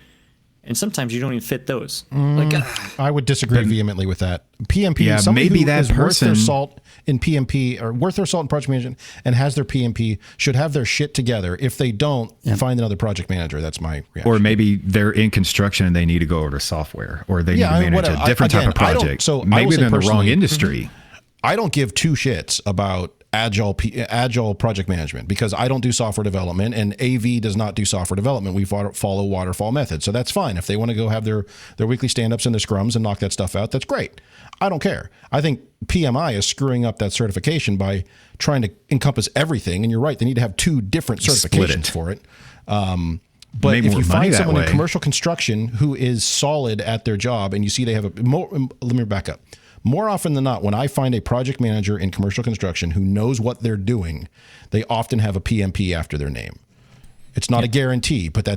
and sometimes you don't even fit those. I would disagree vehemently with that. PMP, Yeah, somebody maybe who that is worth their person- salt in PMP or worth their salt in project management and has their PMP should have their shit together. If they don't, find another project manager. That's my reaction. Or maybe they're in construction and they need to go over to software, or they need to manage a different type of project. So maybe they're in the wrong personally, industry. I don't give two shits about agile project management because I don't do software development and AV does not do software development. We follow waterfall methods. So that's fine. If they want to go have their weekly stand-ups and their scrums and knock that stuff out, that's great. I don't care. I think PMI is screwing up that certification by trying to encompass everything. And you're right. They need to have two different certifications for it. But Make if more you money find that someone in way. commercial construction who is solid at their job and you see they have let me back up. More often than not, when I find a project manager in commercial construction who knows what they're doing, they often have a PMP after their name. It's not a guarantee, but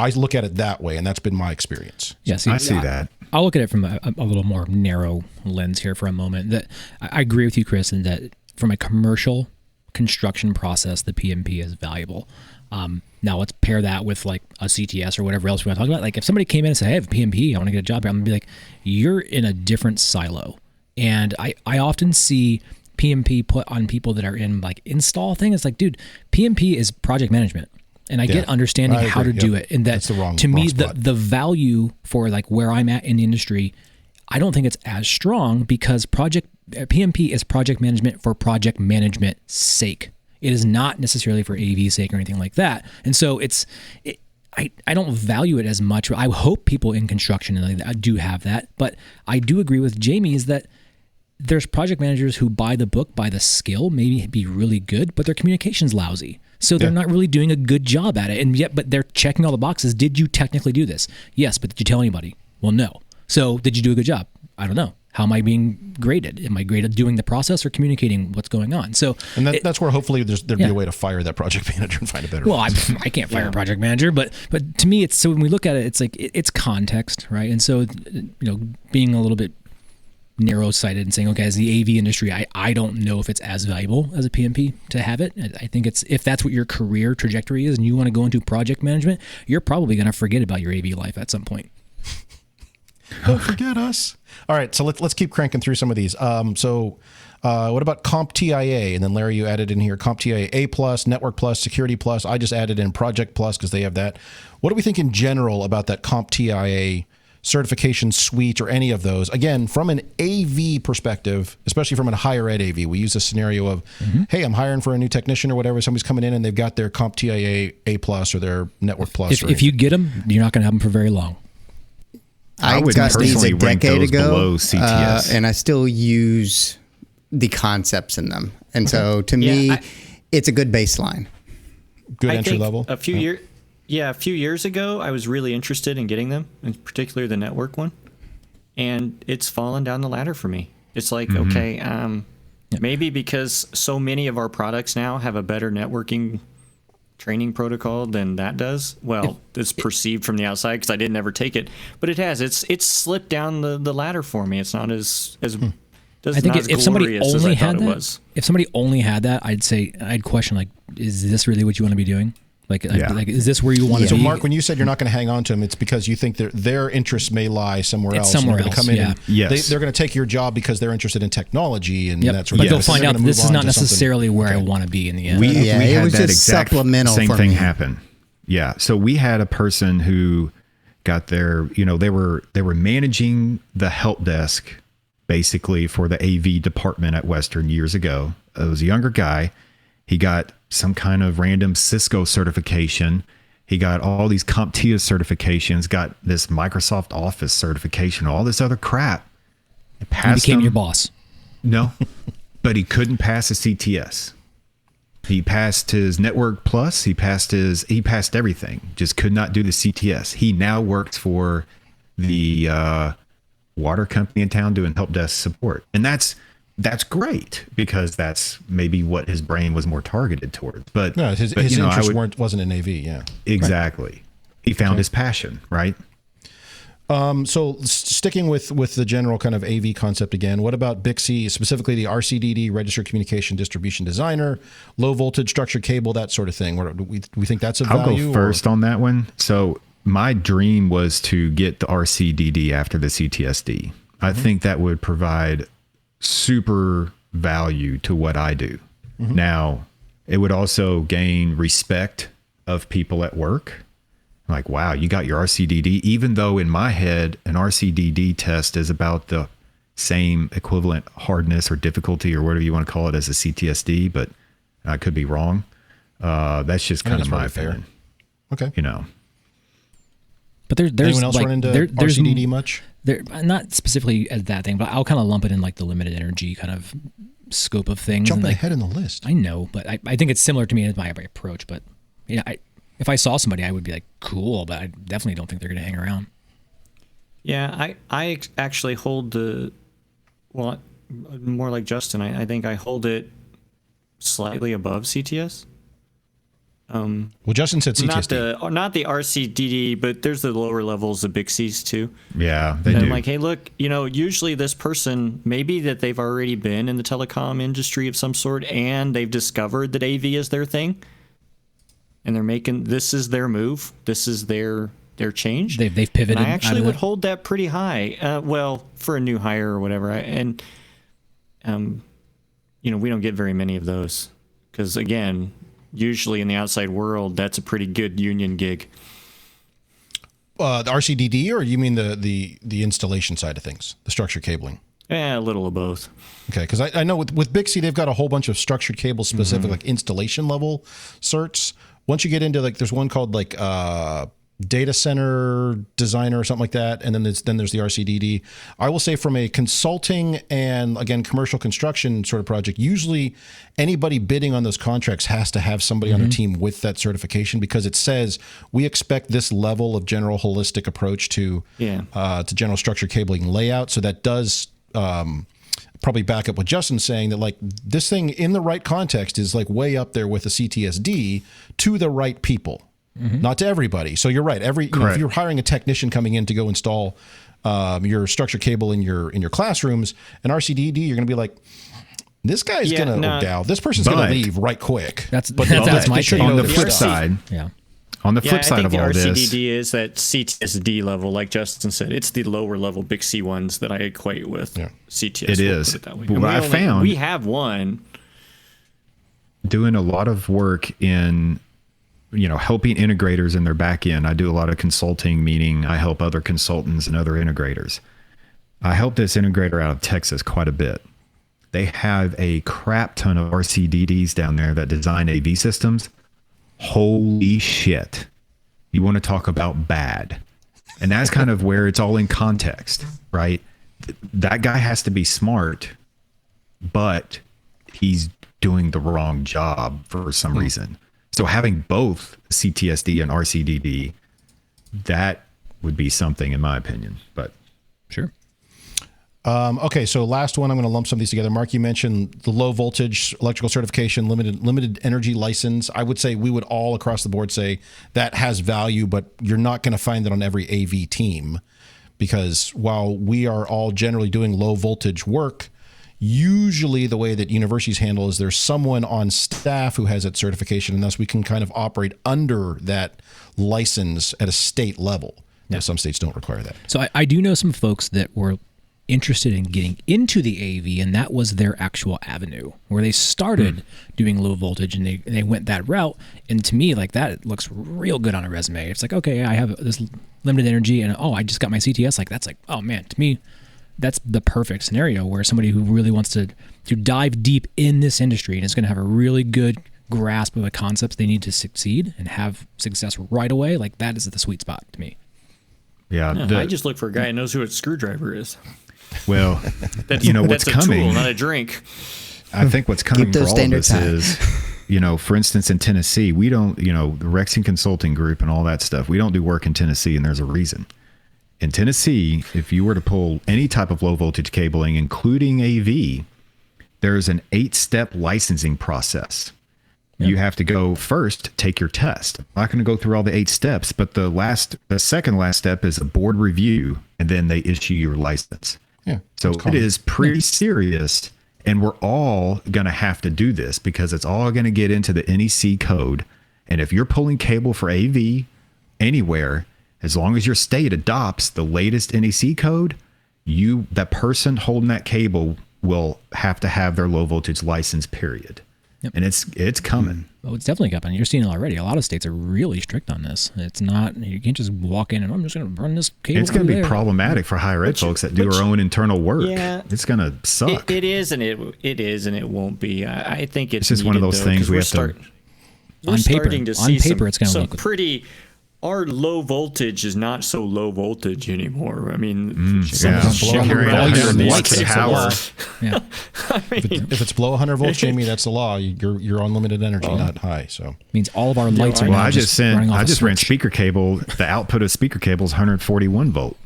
I look at it that way, and that's been my experience. Yeah, I see that. I'll look at it from a little more narrow lens here for a moment. That I agree with you, Chris, in that from a commercial construction process, the PMP is valuable. Now let's pair that with like a CTS or whatever else we want to talk about. Like if somebody came in and said, "Hey, I have a PMP, I want to get a job here," I'm gonna be like, "You're in a different silo." And I often see PMP put on people that are in like install thing. It's like, dude, PMP is project management. And I get understanding I how agree. to do it. And That's the wrong spot. the value for like where I'm at in the industry, I don't think it's as strong because PMP is project management for project management sake. It is not necessarily for AV sake or anything like that. And so I don't value it as much. I hope people in construction and like that do have that, but I do agree with Jamie is that there's project managers who buy the book, buy the skill, maybe be really good, but their communication's lousy. So they're not really doing a good job at it. And yet, but they're checking all the boxes. Did you technically do this? Yes, but did you tell anybody? Well, no. So did you do a good job? I don't know. How am I being graded? Am I graded doing the process or communicating what's going on? So, and that's where hopefully there'd be a way to fire that project manager and find a better. Well, I can't fire a project manager, but to me, it's so when we look at it, it's like it's context, right? And so, being a little bit narrow-sighted and saying, okay, as the AV industry, I don't know if it's as valuable as a PMP to have it. I think it's if that's what your career trajectory is and you want to go into project management, you're probably going to forget about your AV life at some point. Don't forget us. All right, so let's keep cranking through some of these. What about CompTIA? And then Larry, you added in here CompTIA A+, Network Plus, Security Plus. I just added in Project Plus because they have that. What do we think in general about that CompTIA certification suite or any of those? Again, from an AV perspective, especially from a higher ed AV, we use a scenario of, hey, I'm hiring for a new technician or whatever. Somebody's coming in and they've got their CompTIA A+ or their Network Plus. If you get them, you're not going to have them for very long. I would got these personally a rank decade those ago, below CTS. and I still use the concepts in them. And so to me, it's a good baseline. Good I entry think level. A few years ago, I was really interested in getting them, in particular the network one, and it's fallen down the ladder for me. It's like, okay, maybe because so many of our products now have a better networking training protocol than that does. Well, it's perceived from the outside because I didn't ever take it, but it has. It's slipped down the ladder for me. It's not as I think if somebody only had that, was. if somebody only had that, I'd question like, is this really what you want to be doing? Like, is this where you want to So, be? Mark, when you said you're not going to hang on to them, it's because you think their interests may lie somewhere else. Somewhere and they're else, gonna come in yeah. and they're going to take your job because they're interested in technology and that sort of But thing. they'll But find they're out gonna this move is on not to necessarily something. where I want to be in the end. We it had was that just exact supplemental same for thing me. happen. Yeah. So we had a person who got their, they were managing the help desk basically for the AV department at Western years ago. It was a younger guy. He got some kind of random Cisco certification. He got all these CompTIA certifications, got this Microsoft Office certification, all this other crap. He became your boss. No, but he couldn't pass a CTS. He passed his Network Plus. He passed everything. Just could not do the CTS. He now works for the water company in town doing help desk support, and that's great because that's maybe what his brain was more targeted towards. But No, his interest wasn't in AV. Yeah, exactly. Right. He found his passion, right? So sticking with the general kind of AV concept again, what about BICSI, specifically the RCDD, Registered Communication Distribution Designer, low voltage structured cable, that sort of thing? We think that's a value? I'll go first on that one. So my dream was to get the RCDD after the CTSD. I think that would provide super value to what I do. Now, it would also gain respect of people at work. Like, wow, you got your RCDD, even though in my head, an RCDD test is about the same equivalent hardness or difficulty or whatever you want to call it as a CTSD, but I could be wrong. That's just kind of my opinion. Okay. You know. But there's anyone else like, run into there's RCDD much? Not specifically as that thing, but I'll kind of lump it in like the limited energy kind of scope of things. Jumping like, ahead in the list. I know, but I think it's similar to me in my approach. But if I saw somebody, I would be like, cool, but I definitely don't think they're going to hang around. Yeah, I actually hold more like Justin. I think I hold it slightly above CTS. Well, Justin said CTSD. Not the RCDD, but there's the lower levels of Big Cs too. Yeah, they do. I'm like, hey, look, usually this person, maybe that they've already been in the telecom industry of some sort, and they've discovered that AV is their thing, and they're making this is their move, this is their change. They've pivoted. And I actually would hold that pretty high. Well, for a new hire or whatever, we don't get very many of those because again. Usually in the outside world, that's a pretty good union gig. The RCDD, or you mean the installation side of things, the structured cabling? Yeah, a little of both. Okay, because I know with Bixby, they've got a whole bunch of structured cable specific, like installation level certs. Once you get into like, there's one called like data center designer or something like that, and then there's the RCDD. I will say from a consulting and again commercial construction sort of project, usually anybody bidding on those contracts has to have somebody on their team with that certification because it says we expect this level of general holistic approach to general structured cabling layout. So that does probably back up what Justin's saying, that like this thing in the right context is like way up there with a CTSD to the right people. Not to everybody. So you're right. If you're hiring a technician coming in to go install your structured cable in your classrooms, an RCDD, you're going to be like, this guy's this person's going to leave right quick. That's my take. On the flip side, on the flip side of all this, I think the RCDD is that CTSD level, like Justin said. It's the lower level Big C ones that I equate with CTS. It is. But I found we have one doing a lot of work in. Helping integrators in their back end. I do a lot of consulting, meaning I help other consultants and other integrators. I help this integrator out of Texas quite a bit. They have a crap ton of RCDDs down there that design AV systems. Holy shit. You want to talk about bad. And that's kind of where it's all in context, right? That guy has to be smart, but he's doing the wrong job for some reason. So having both CTSD and RCDD, that would be something in my opinion, but sure. Okay, so last one, I'm going to lump some of these together. Mark, you mentioned the low voltage electrical certification, limited energy license. I would say we would all across the board say that has value, but you're not going to find that on every AV team because while we are all generally doing low voltage work, usually the way that universities handle is there's someone on staff who has that certification, and thus we can kind of operate under that license at a state level. Now, some states don't require that. So I do know some folks that were interested in getting into the AV, and that was their actual avenue where they started doing low voltage and they went that route. And to me, like that, it looks real good on a resume. It's like, okay, I have this limited energy and I just got my CTS. Like that's like, oh man, to me, that's the perfect scenario where somebody who really wants to dive deep in this industry and is going to have a really good grasp of the concepts they need to succeed and have success right away. Like that is the sweet spot to me. Yeah. I just look for a guy who knows who a screwdriver is. Well, what's that's coming. Tool, not a drink. I think what's coming for all of this is, for instance, in Tennessee, we don't, the Rexing Consulting Group and all that stuff, we don't do work in Tennessee, and there's a reason. In Tennessee, if you were to pull any type of low voltage cabling, including AV, there's an 8-step licensing process. Yeah. You have to go first, take your test. I'm not going to go through all the 8 steps, but the second last step is a board review, and then they issue your license. Yeah. So it is pretty serious, and we're all going to have to do this because it's all going to get into the NEC code. And if you're pulling cable for AV anywhere, as long as your state adopts the latest NEC code, that person holding that cable will have to have their low voltage license, period. Yep. And it's coming. Well, it's definitely coming. You're seeing it already. A lot of states are really strict on this. It's not, you can't just walk in and I'm just going to run this cable. It's going to be problematic for higher ed folks that do our own internal work. Yeah, it's going to suck. It is, and it won't be. I think it's just one of those things we have to. We're starting to see it's going to look pretty. Our low voltage is not so low voltage anymore. I mean, if it's below 100 volts, Jamie, that's the law. You're unlimited energy, not high. So it means all of our lights are. Well, I just ran speaker cable. The output of speaker cable is 141 volt.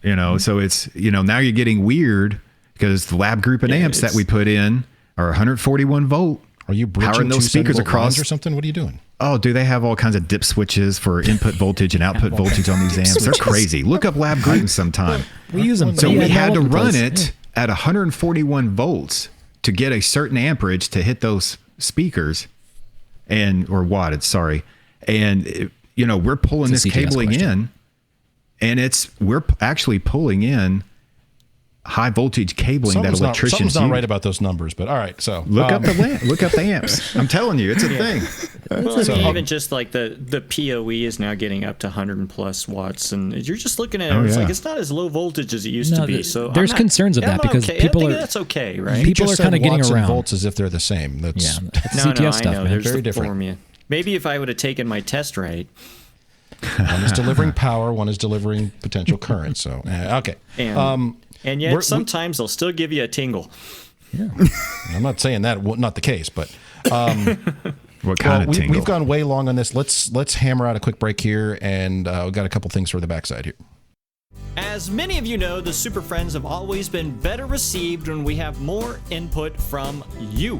So it's now you're getting weird because the lab group and amps that we put in are 141 volt. Are you powering those speakers across or something? What are you doing? Oh, do they have all kinds of dip switches for input voltage and output voltage on these amps? They're crazy. Look up lab groups sometime. We use them. So we had to run it at 141 volts to get a certain amperage to hit those speakers or wattage, sorry. And, we're pulling this cabling in and we're actually pulling in high voltage cabling that electricians use. Something's not right about those numbers, but all right. So look up the amps. I'm telling you, it's a thing. Well, even just like the PoE is now getting up to 100 plus watts, and you're just looking at it. It's like it's not as low voltage as it used to be. So there's concerns of that because people are. That's okay, right? People are kind of getting around volts as if they're the same. That's CTS stuff, man. Man. Very different. Formula. Maybe if I would have taken my test right. One is delivering power, one is delivering potential current. So okay. And yet sometimes they'll still give you a tingle. Yeah. I'm not saying that not the case, but what kind of tingle? We've gone way long on this. Let's hammer out a quick break here, and we've got a couple things for the backside here. As many of you know, the Super Friends have always been better received when we have more input from you.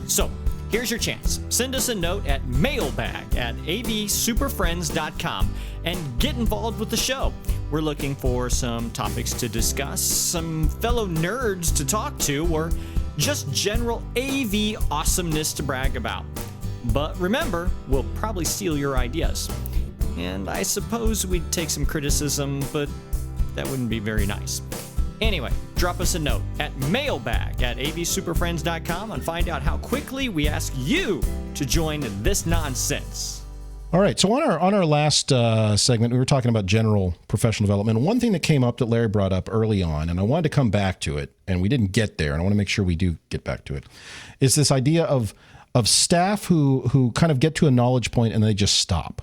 So here's your chance. Send us a note at mailbag@avsuperfriends.com and get involved with the show. We're looking for some topics to discuss, some fellow nerds to talk to, or just general AV awesomeness to brag about. But remember, we'll probably steal your ideas. And I suppose we'd take some criticism, but that wouldn't be very nice. Anyway, drop us a note at mailbag@avsuperfriends.com and find out how quickly we ask you to join this nonsense. All right, so on our last segment, we were talking about general professional development. One thing that came up that Larry brought up early on, and I wanted to come back to it, and we didn't get there, and I want to make sure we do get back to it, is this idea of staff who kind of get to a knowledge point and they just stop.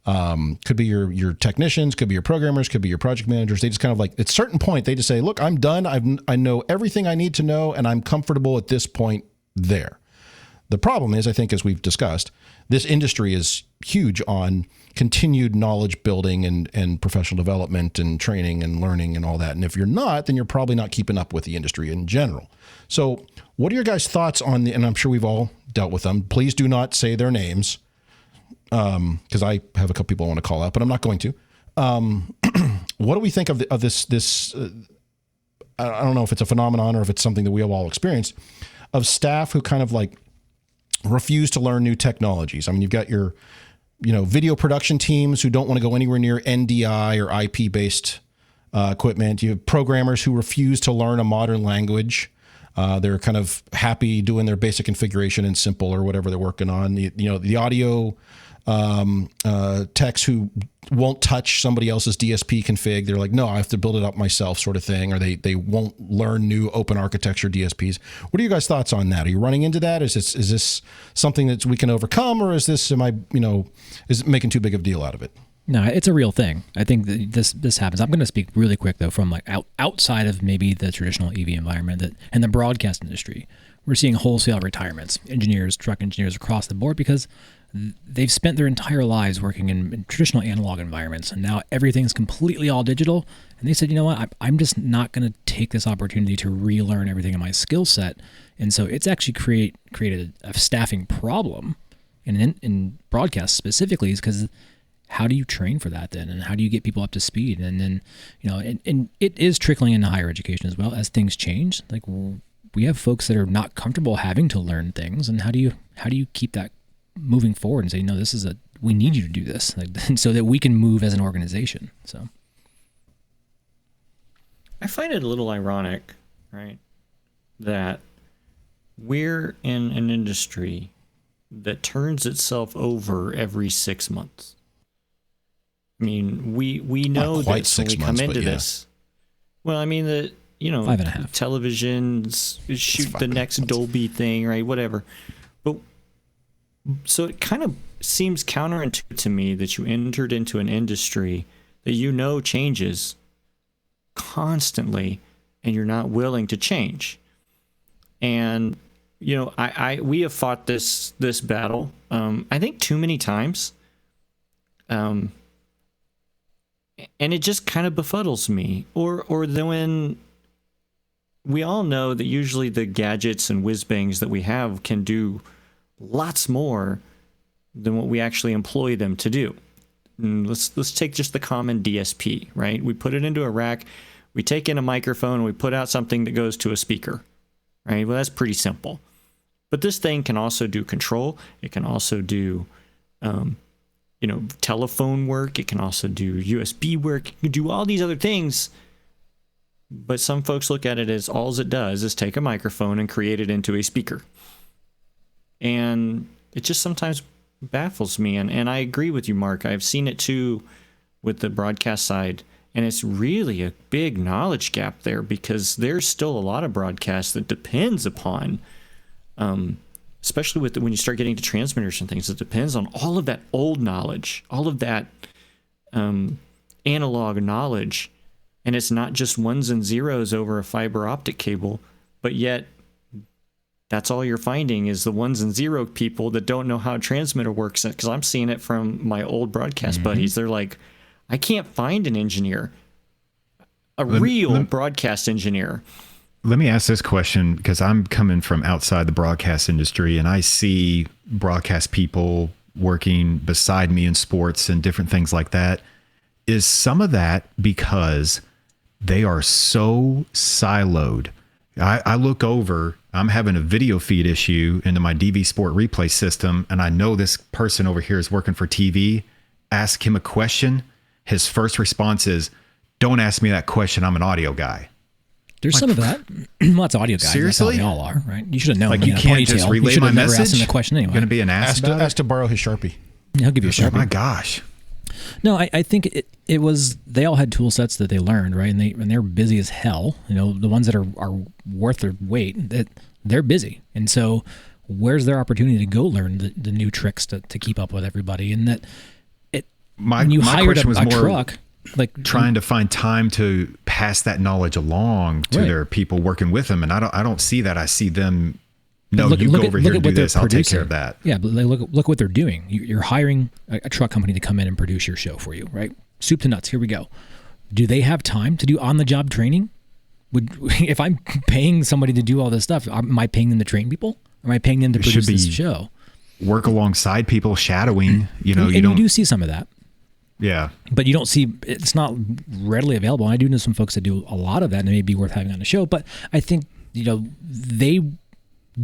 Could be your technicians, could be your programmers, could be your project managers. They just kind of like, at a certain point, they just say, look, I'm done. I know everything I need to know, and I'm comfortable at this point there. The problem is, I think, as we've discussed, this industry is huge on continued knowledge building and professional development and training and learning and all that. And if you're not, then you're probably not keeping up with the industry in general. So what are your guys' thoughts on and I'm sure we've all dealt with them. Please do not say their names because I have a couple people I want to call out, but I'm not going to. What do we think of this? I don't know if it's a phenomenon or if it's something that we have all experienced of staff who kind of like refuse to learn new technologies. I mean, you've got your, video production teams who don't want to go anywhere near NDI or IP based equipment. You have programmers who refuse to learn a modern language. They're kind of happy doing their basic configuration in simple or whatever they're working on. The audio techs who won't touch somebody else's DSP config. They're like, no, I have to build it up myself, sort of thing. Or they won't learn new open architecture DSPs. What are you guys' thoughts on that? Are you running into that? Is this something that we can overcome, or is it making too big of a deal out of it? No, it's a real thing. I think that this happens. I'm going to speak really quick though from like outside of maybe the traditional EV environment and the broadcast industry. We're seeing wholesale retirements, truck engineers across the board because they've spent their entire lives working in traditional analog environments, and now everything's completely all digital. And they said, you know what, I'm just not going to take this opportunity to relearn everything in my skill set. And so it's actually created a staffing problem in broadcast specifically, is because how do you train for that then? And how do you get people up to speed? And then, and it is trickling into higher education as well as things change. Like we have folks that are not comfortable having to learn things. And how do you keep that moving forward and say, no, this is a we need you to do this, so that we can move as an organization. So I find it a little ironic, right, that we're in an industry that turns itself over every 6 months. I mean, we know that when we come into this. Well, I mean, 5.5. Televisions shoot the next Dolby thing, right? Whatever. But so it kind of seems counterintuitive to me that you entered into an industry that changes constantly, and you're not willing to change. And we have fought this battle, I think too many times, and it just kind of befuddles me. Or then when we all know that usually the gadgets and whiz bangs that we have can do lots more than what we actually employ them to do. And let's take just the common DSP, right? We put it into a rack, we take in a microphone, and we put out something that goes to a speaker, right? Well, that's pretty simple. But this thing can also do control. It can also do, telephone work. It can also do USB work. It can do all these other things. But some folks look at it as all it does is take a microphone and create it into a speaker. And it just sometimes baffles me. And I agree with you, Mark. I've seen it too with the broadcast side. And it's really a big knowledge gap there, because there's still a lot of broadcasts that depends upon, especially when you start getting to transmitters and things, it depends on all of that old knowledge, all of that analog knowledge. And it's not just ones and zeros over a fiber optic cable, but yet that's all you're finding is the ones and zero people that don't know how a transmitter works. Because I'm seeing it from my old broadcast buddies. They're like, I can't find an engineer, a real broadcast engineer. Let me ask this question, because I'm coming from outside the broadcast industry, and I see broadcast people working beside me in sports and different things like that. Is some of that because they are so siloed? I look over, I'm having a video feed issue into my DV Sport replay system, and I know this person over here is working for TV. Ask him a question. His first response is, "Don't ask me that question. I'm an audio guy." There's some of that. Lots of audio guys. Seriously? That's how they all are, right? You should have known. Like, you can't just relay my message? Asked him the question anyway. Going to be an ass about Ask to borrow his Sharpie. He'll give you a Sharpie. Oh my gosh. No, I think it was, they all had tool sets that they learned, right? And they're busy as hell. The ones that are worth their weight, that they're busy. And so where's their opportunity to go learn the new tricks to keep up with everybody? And that when you hired a truck, like trying to find time to pass that knowledge along to their people working with them. And I don't see that. I see them, no, you go over here and do this. I'll take care of that. Yeah, but look what they're doing. You're hiring a truck company to come in and produce your show for you, right? Soup to nuts. Here we go. Do they have time to do on-the-job training? If I'm paying somebody to do all this stuff, am I paying them to train people? Am I paying them to produce this show? Work alongside people, shadowing. You do see some of that. Yeah. But you don't see, it's not readily available. And I do know some folks that do a lot of that, and it may be worth having on the show. But I think, they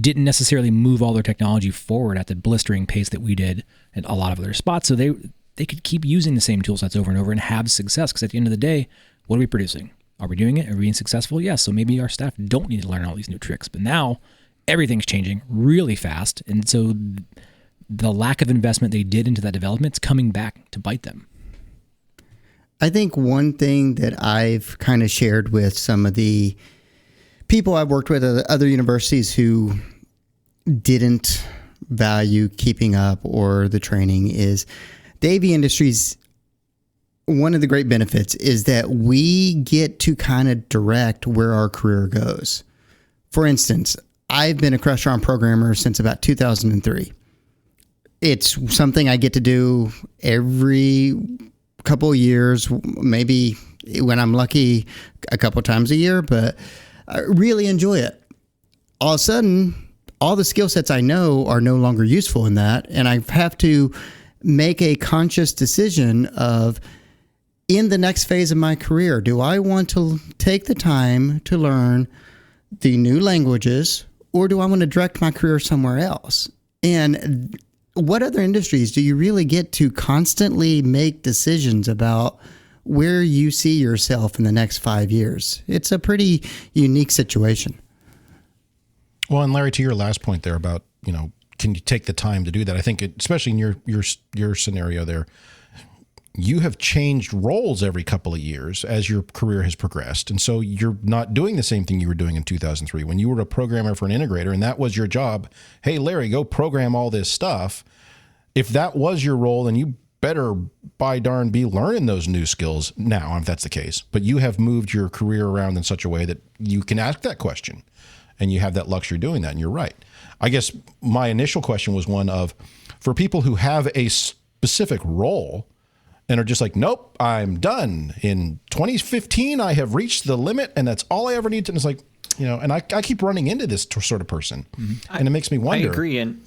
didn't necessarily move all their technology forward at the blistering pace that we did in a lot of other spots. So they could keep using the same tool sets over and over and have success. Because at the end of the day, what are we producing? Are we doing it? Are we being successful? Yes. So maybe our staff don't need to learn all these new tricks. But now everything's changing really fast. And so the lack of investment they did into that development is coming back to bite them. I think one thing that I've kind of shared with some of the people I've worked with at other universities who didn't value keeping up or the training is the AV industry's, one of the great benefits is that we get to kind of direct where our career goes. For instance, I've been a Crestron programmer since about 2003. It's something I get to do every couple of years, maybe when I'm lucky a couple times a year, but I really enjoy it. All of a sudden, all the skill sets I know are no longer useful in that, and I have to make a conscious decision of, in the next phase of my career, do I want to take the time to learn the new languages, or do I want to direct my career somewhere else? And what other industries do you really get to constantly make decisions about where you see yourself in the next 5 years? It's a pretty unique situation. Well, and Larry, to your last point there about, can you take the time to do that? I think especially in your scenario there, you have changed roles every couple of years as your career has progressed. And so you're not doing the same thing you were doing in 2003 when you were a programmer for an integrator and that was your job. Hey, Larry, go program all this stuff. If that was your role, then you better by darn be learning those new skills now, if that's the case. But you have moved your career around in such a way that you can ask that question and you have that luxury doing that. And you're right. I guess my initial question was one of, for people who have a specific role and are just like, nope, I'm done. In 2015, I have reached the limit and that's all I ever need to. And it's like, and I keep running into this sort of person. And it makes me wonder. I agree. And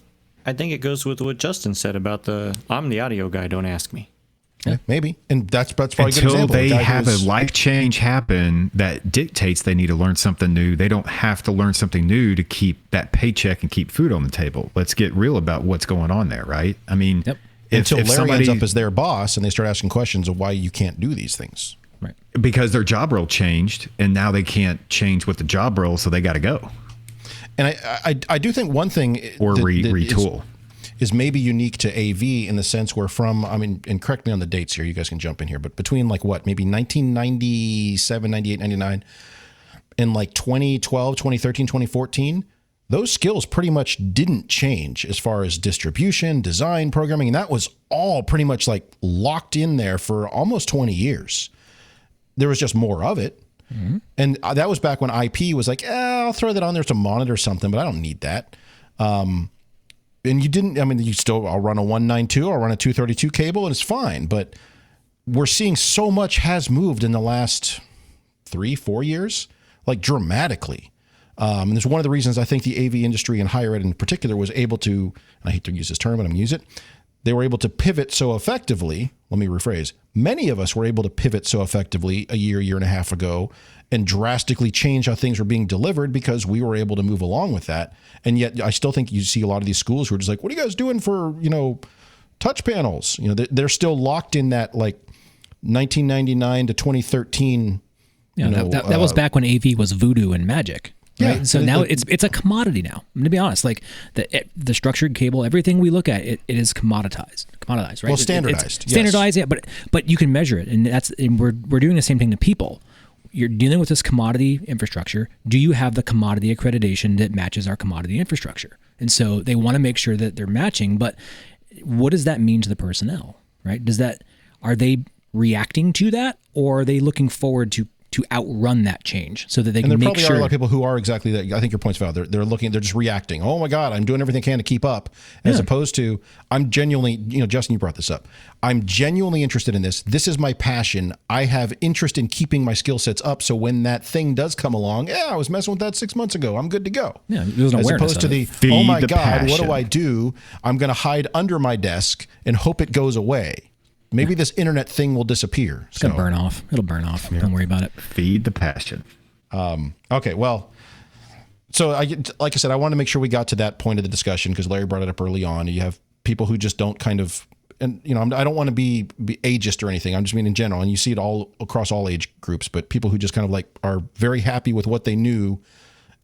I think it goes with what Justin said about I'm the audio guy, don't ask me. Yeah, maybe. And that's probably a good until example. they have a life change happen that dictates they need to learn something new. They don't have to learn something new to keep that paycheck and keep food on the table. Let's get real about what's going on there, right? I mean, until Larry ends up as their boss and they start asking questions of why you can't do these things. Right. Because their job role changed and now they can't change with the job role, so they got to go. And I do think one thing retool is maybe unique to AV in the sense where and correct me on the dates here, you guys can jump in here, but between maybe 1997, 98, 99 and 2012, 2013, 2014, those skills pretty much didn't change as far as distribution, design, programming, and that was all pretty much locked in there for almost 20 years. There was just more of it. Mm-hmm. And that was back when IP was I'll throw that on there to monitor something, but I don't need that. And you didn't, I'll run a 192, I'll run a 232 cable and it's fine. But we're seeing so much has moved in the last 3-4 years, dramatically. And there's one of the reasons I think the AV industry and higher ed in particular was able to, I hate to use this term, but I'm going to use it. They were able to pivot so effectively. Let me rephrase. Many of us were able to pivot so effectively a year and a half ago and drastically change how things were being delivered because we were able to move along with that. And yet I still think you see a lot of these schools who are just what are you guys doing for, touch panels? They're still locked in that 1999 to 2013. That was back when AV was voodoo and magic. Right? Yeah, so now it's a commodity now. I'm gonna be honest. The structured cable, everything we look at, it is commoditized, right? Well, standardized. It's standardized, yes. Yeah. But you can measure it, and we're doing the same thing to people. You're dealing with this commodity infrastructure. Do you have the commodity accreditation that matches our commodity infrastructure? And so they want to make sure that they're matching. But what does that mean to the personnel? Right? Are they reacting to that, or are they looking forward to outrun that change so that they can make sure? And there probably are a lot of people who are exactly that. I think your point's valid. They're just reacting. Oh my God, I'm doing everything I can to keep up, as opposed to I'm genuinely, Justin, you brought this up. I'm genuinely interested in this. This is my passion. I have interest in keeping my skill sets up. So when that thing does come along, I was messing with that 6 months ago. I'm good to go. Yeah, there's an as awareness opposed to of the, oh my the God, passion. what do I do? I'm going to hide under my desk and hope it goes away. Maybe this internet thing will disappear. It's going to burn off. It'll burn off. Yeah. Don't worry about it. Feed the passion. Okay, well, so like I said, I want to make sure we got to that point of the discussion because Larry brought it up early on. You have people who just don't kind of, and I don't want to be ageist or anything. I'm just mean in general, and you see it all across all age groups, but people who just kind of are very happy with what they knew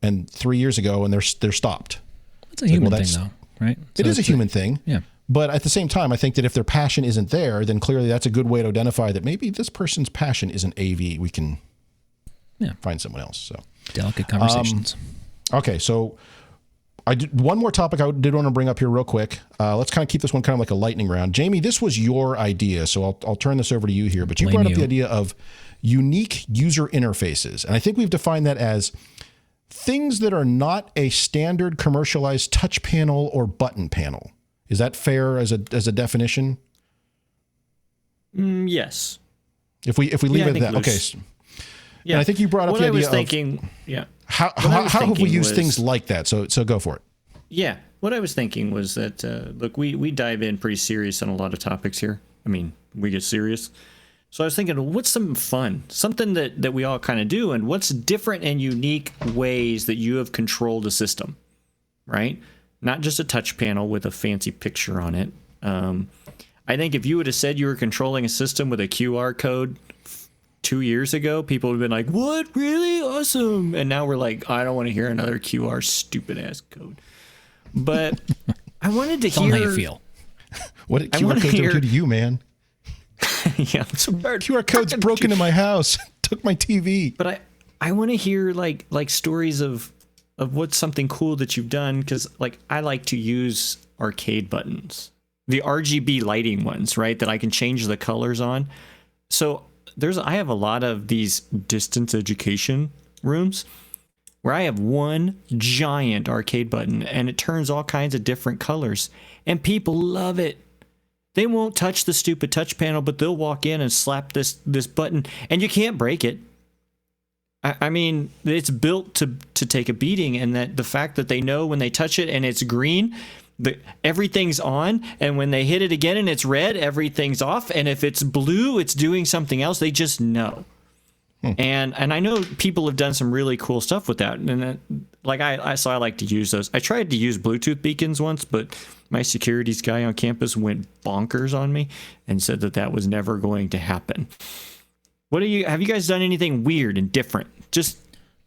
and 3 years ago and they're stopped. It's a human thing though, right? It is a human thing. Yeah. But at the same time, I think that if their passion isn't there, then clearly that's a good way to identify that maybe this person's passion isn't AV. We can find someone else. So delicate conversations. Okay, so one more topic I did want to bring up here real quick. Let's kind of keep this one kind of like a lightning round. Jamie, this was your idea, so I'll turn this over to you here. But you brought up the idea of unique user interfaces. And I think we've defined that as things that are not a standard commercialized touch panel or button panel. Is that fair as a definition? Yes. If we leave it at that, okay. Yeah. And I think you brought up the idea of how have we used things like that? So go for it. Yeah. What I was thinking was that look, we dive in pretty serious on a lot of topics here. I mean, we get serious. So I was thinking, what's some fun, something that we all kind of do, and what's different and unique ways that you have controlled a system, right? not just a touch panel with a fancy picture on it. I think if you would have said you were controlling a system with a QR code 2 years ago, people would have been like, what? Really? Awesome. And now we're like, I don't want to hear another QR stupid ass code. But I wanted to hear how you feel. What did QR codes do to you, man? Yeah, it's a QR code's broken in my house. Took my TV. But I want to hear like stories of what's something cool that you've done, because like I like to use arcade buttons, the RGB lighting ones, right? That I can change the colors on. So I have a lot of these distance education rooms where I have one giant arcade button and it turns all kinds of different colors and people love it. They won't touch the stupid touch panel, but they'll walk in and slap this button and you can't break it. I mean, it's built to take a beating, and that the fact that they know when they touch it and it's green, everything's on, and when they hit it again and it's red, everything's off, and if it's blue, it's doing something else. They just know. And I know people have done some really cool stuff with that, and like I like to use those. I tried to use Bluetooth beacons once, but my securities guy on campus went bonkers on me and said that was never going to happen. Have you guys done anything weird and different? Just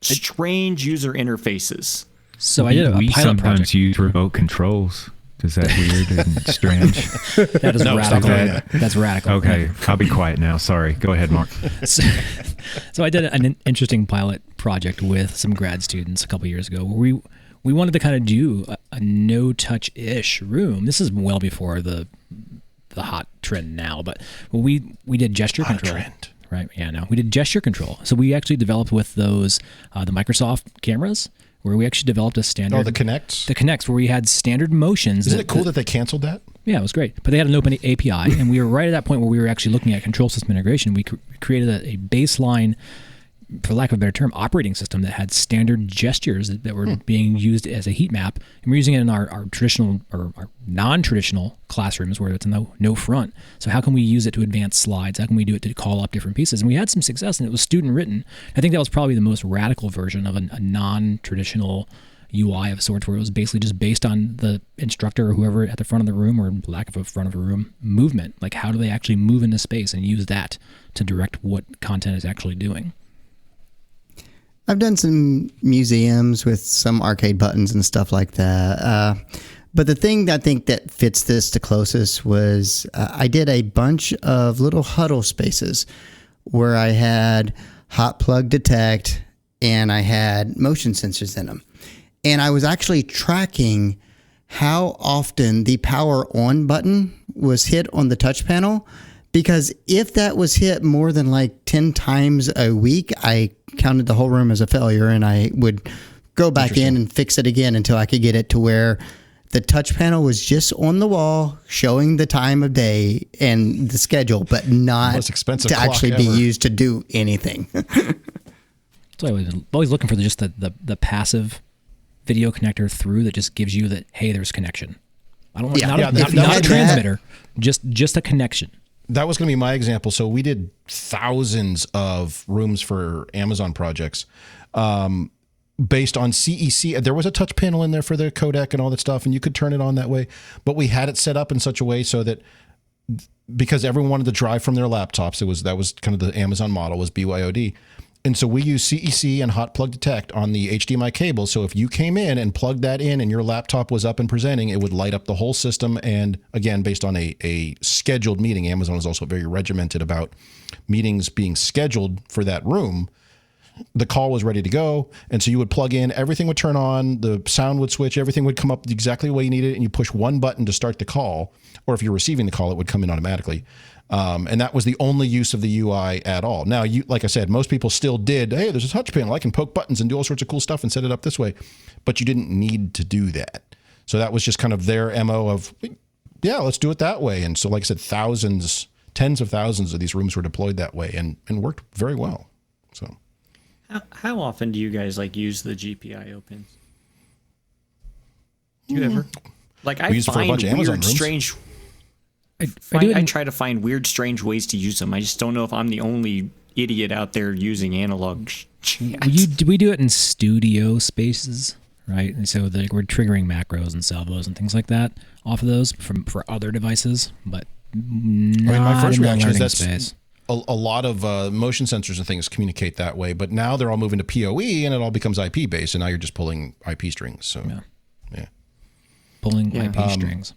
strange user interfaces. So I did a we pilot sometimes project. use remote controls. Is that weird and strange? That is radical. That's radical. Okay, I'll be quiet now. Sorry. Go ahead, Mark. So I did an interesting pilot project with some grad students a couple years ago where we wanted to kind of do a no-touch-ish room. This is well before the hot trend now, but we did gesture control. Trend. Right. Yeah. No, we did gesture control. So we actually developed with those the Microsoft cameras, where we actually developed a standard. Oh, the Kinects. The Kinects, where we had standard motions. Isn't it cool that they canceled that? Yeah, it was great. But they had an open API, and we were right at that point where we were actually looking at control system integration. We created a baseline, for lack of a better term, operating system that had standard gestures that were being used as a heat map. And we're using it in our traditional or our non-traditional classrooms where it's no front. So how can we use it to advance slides? How can we do it to call up different pieces? And we had some success, and it was student written. I think that was probably the most radical version of a non-traditional UI of sorts, where it was basically just based on the instructor or whoever at the front of the room, or lack of a front of a room, movement. Like, how do they actually move into space and use that to direct what content is actually doing? I've done some museums with some arcade buttons and stuff like that. But the thing that I think that fits this the closest was I did a bunch of little huddle spaces where I had hot plug detect and I had motion sensors in them. And I was actually tracking how often the power on button was hit on the touch panel, because if that was hit more than like 10 times a week, I counted the whole room as a failure, and I would go back in and fix it again until I could get it to where the touch panel was just on the wall showing the time of day and the schedule, but not most expensive to clock actually ever. be used to do anything. So I was always looking for just the passive video connector through that just gives you that, hey, there's connection. I don't want not a transmitter, just a connection. That was going to be my example. So we did thousands of rooms for Amazon projects based on CEC. There was a touch panel in there for the codec and all that stuff, and you could turn it on that way. But we had it set up in such a way so that, because everyone wanted to drive from their laptops, that was kind of the Amazon model, was BYOD. And so we use CEC and hot plug detect on the HDMI cable. So if you came in and plugged that in and your laptop was up and presenting, it would light up the whole system. And again, based on a scheduled meeting, Amazon is also very regimented about meetings being scheduled for that room. The call was ready to go. And so you would plug in, everything would turn on, the sound would switch, everything would come up exactly the way you needed it. And you push one button to start the call, or if you're receiving the call, it would come in automatically. And that was the only use of the UI at all. Now, like I said, most people still did, hey, there's a touch panel. I can poke buttons and do all sorts of cool stuff and set it up this way. But you didn't need to do that. So that was just kind of their MO of, yeah, let's do it that way. And so, like I said, tens of thousands of these rooms were deployed that way and worked very well. So, how often do you guys use the GPIO pins? Do you ever? Like, I find weird, strange... I try to find weird, strange ways to use them. I just don't know if I'm the only idiot out there using analog chat. We do it in studio spaces, right? And so we're triggering macros and salvos and things like that off of those for other devices, but not my first in the reaction is learning that's space. a lot of motion sensors and things communicate that way, but now they're all moving to PoE and it all becomes IP based, and now you're just pulling IP strings. So, yeah. Pulling IP strings.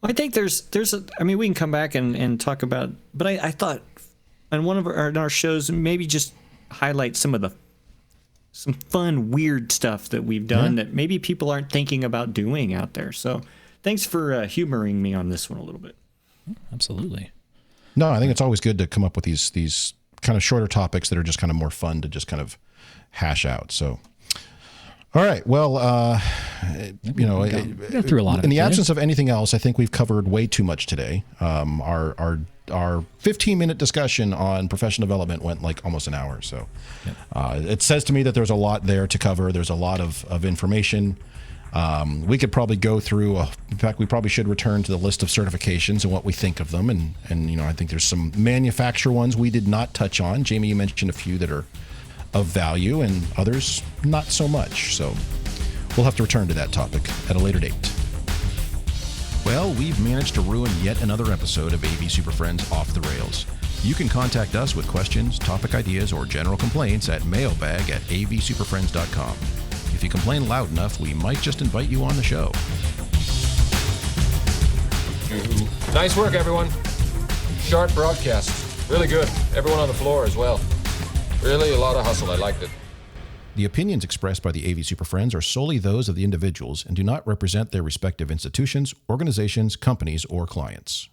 I think we can come back and talk about, but I thought on one of our shows, maybe just highlight some fun, weird stuff that we've done that maybe people aren't thinking about doing out there. So thanks for humoring me on this one a little bit. Absolutely. No, I think it's always good to come up with these kind of shorter topics that are just kind of more fun to just kind of hash out. So, all right. Well, we got through a lot of in it the absence of anything else, I think we've covered way too much today. Our 15-minute discussion on professional development went like almost an hour. So it says to me that there's a lot there to cover. There's a lot of information. We could probably go through, in fact, we probably should return to the list of certifications and what we think of them. And I think there's some manufacturer ones we did not touch on. Jamie, you mentioned a few that are of value and others not so much. So we'll have to return to that topic at a later date. Well, we've managed to ruin yet another episode of AV Super Friends Off the Rails. You can contact us with questions, topic ideas, or general complaints at mailbag@avsuperfriends.com. If you complain loud enough, we might just invite you on the show. Nice work, everyone. Sharp broadcast. Really good. Everyone on the floor as well. Really a lot of hustle. I liked it. The opinions expressed by the AV Super Friends are solely those of the individuals and do not represent their respective institutions, organizations, companies, or clients.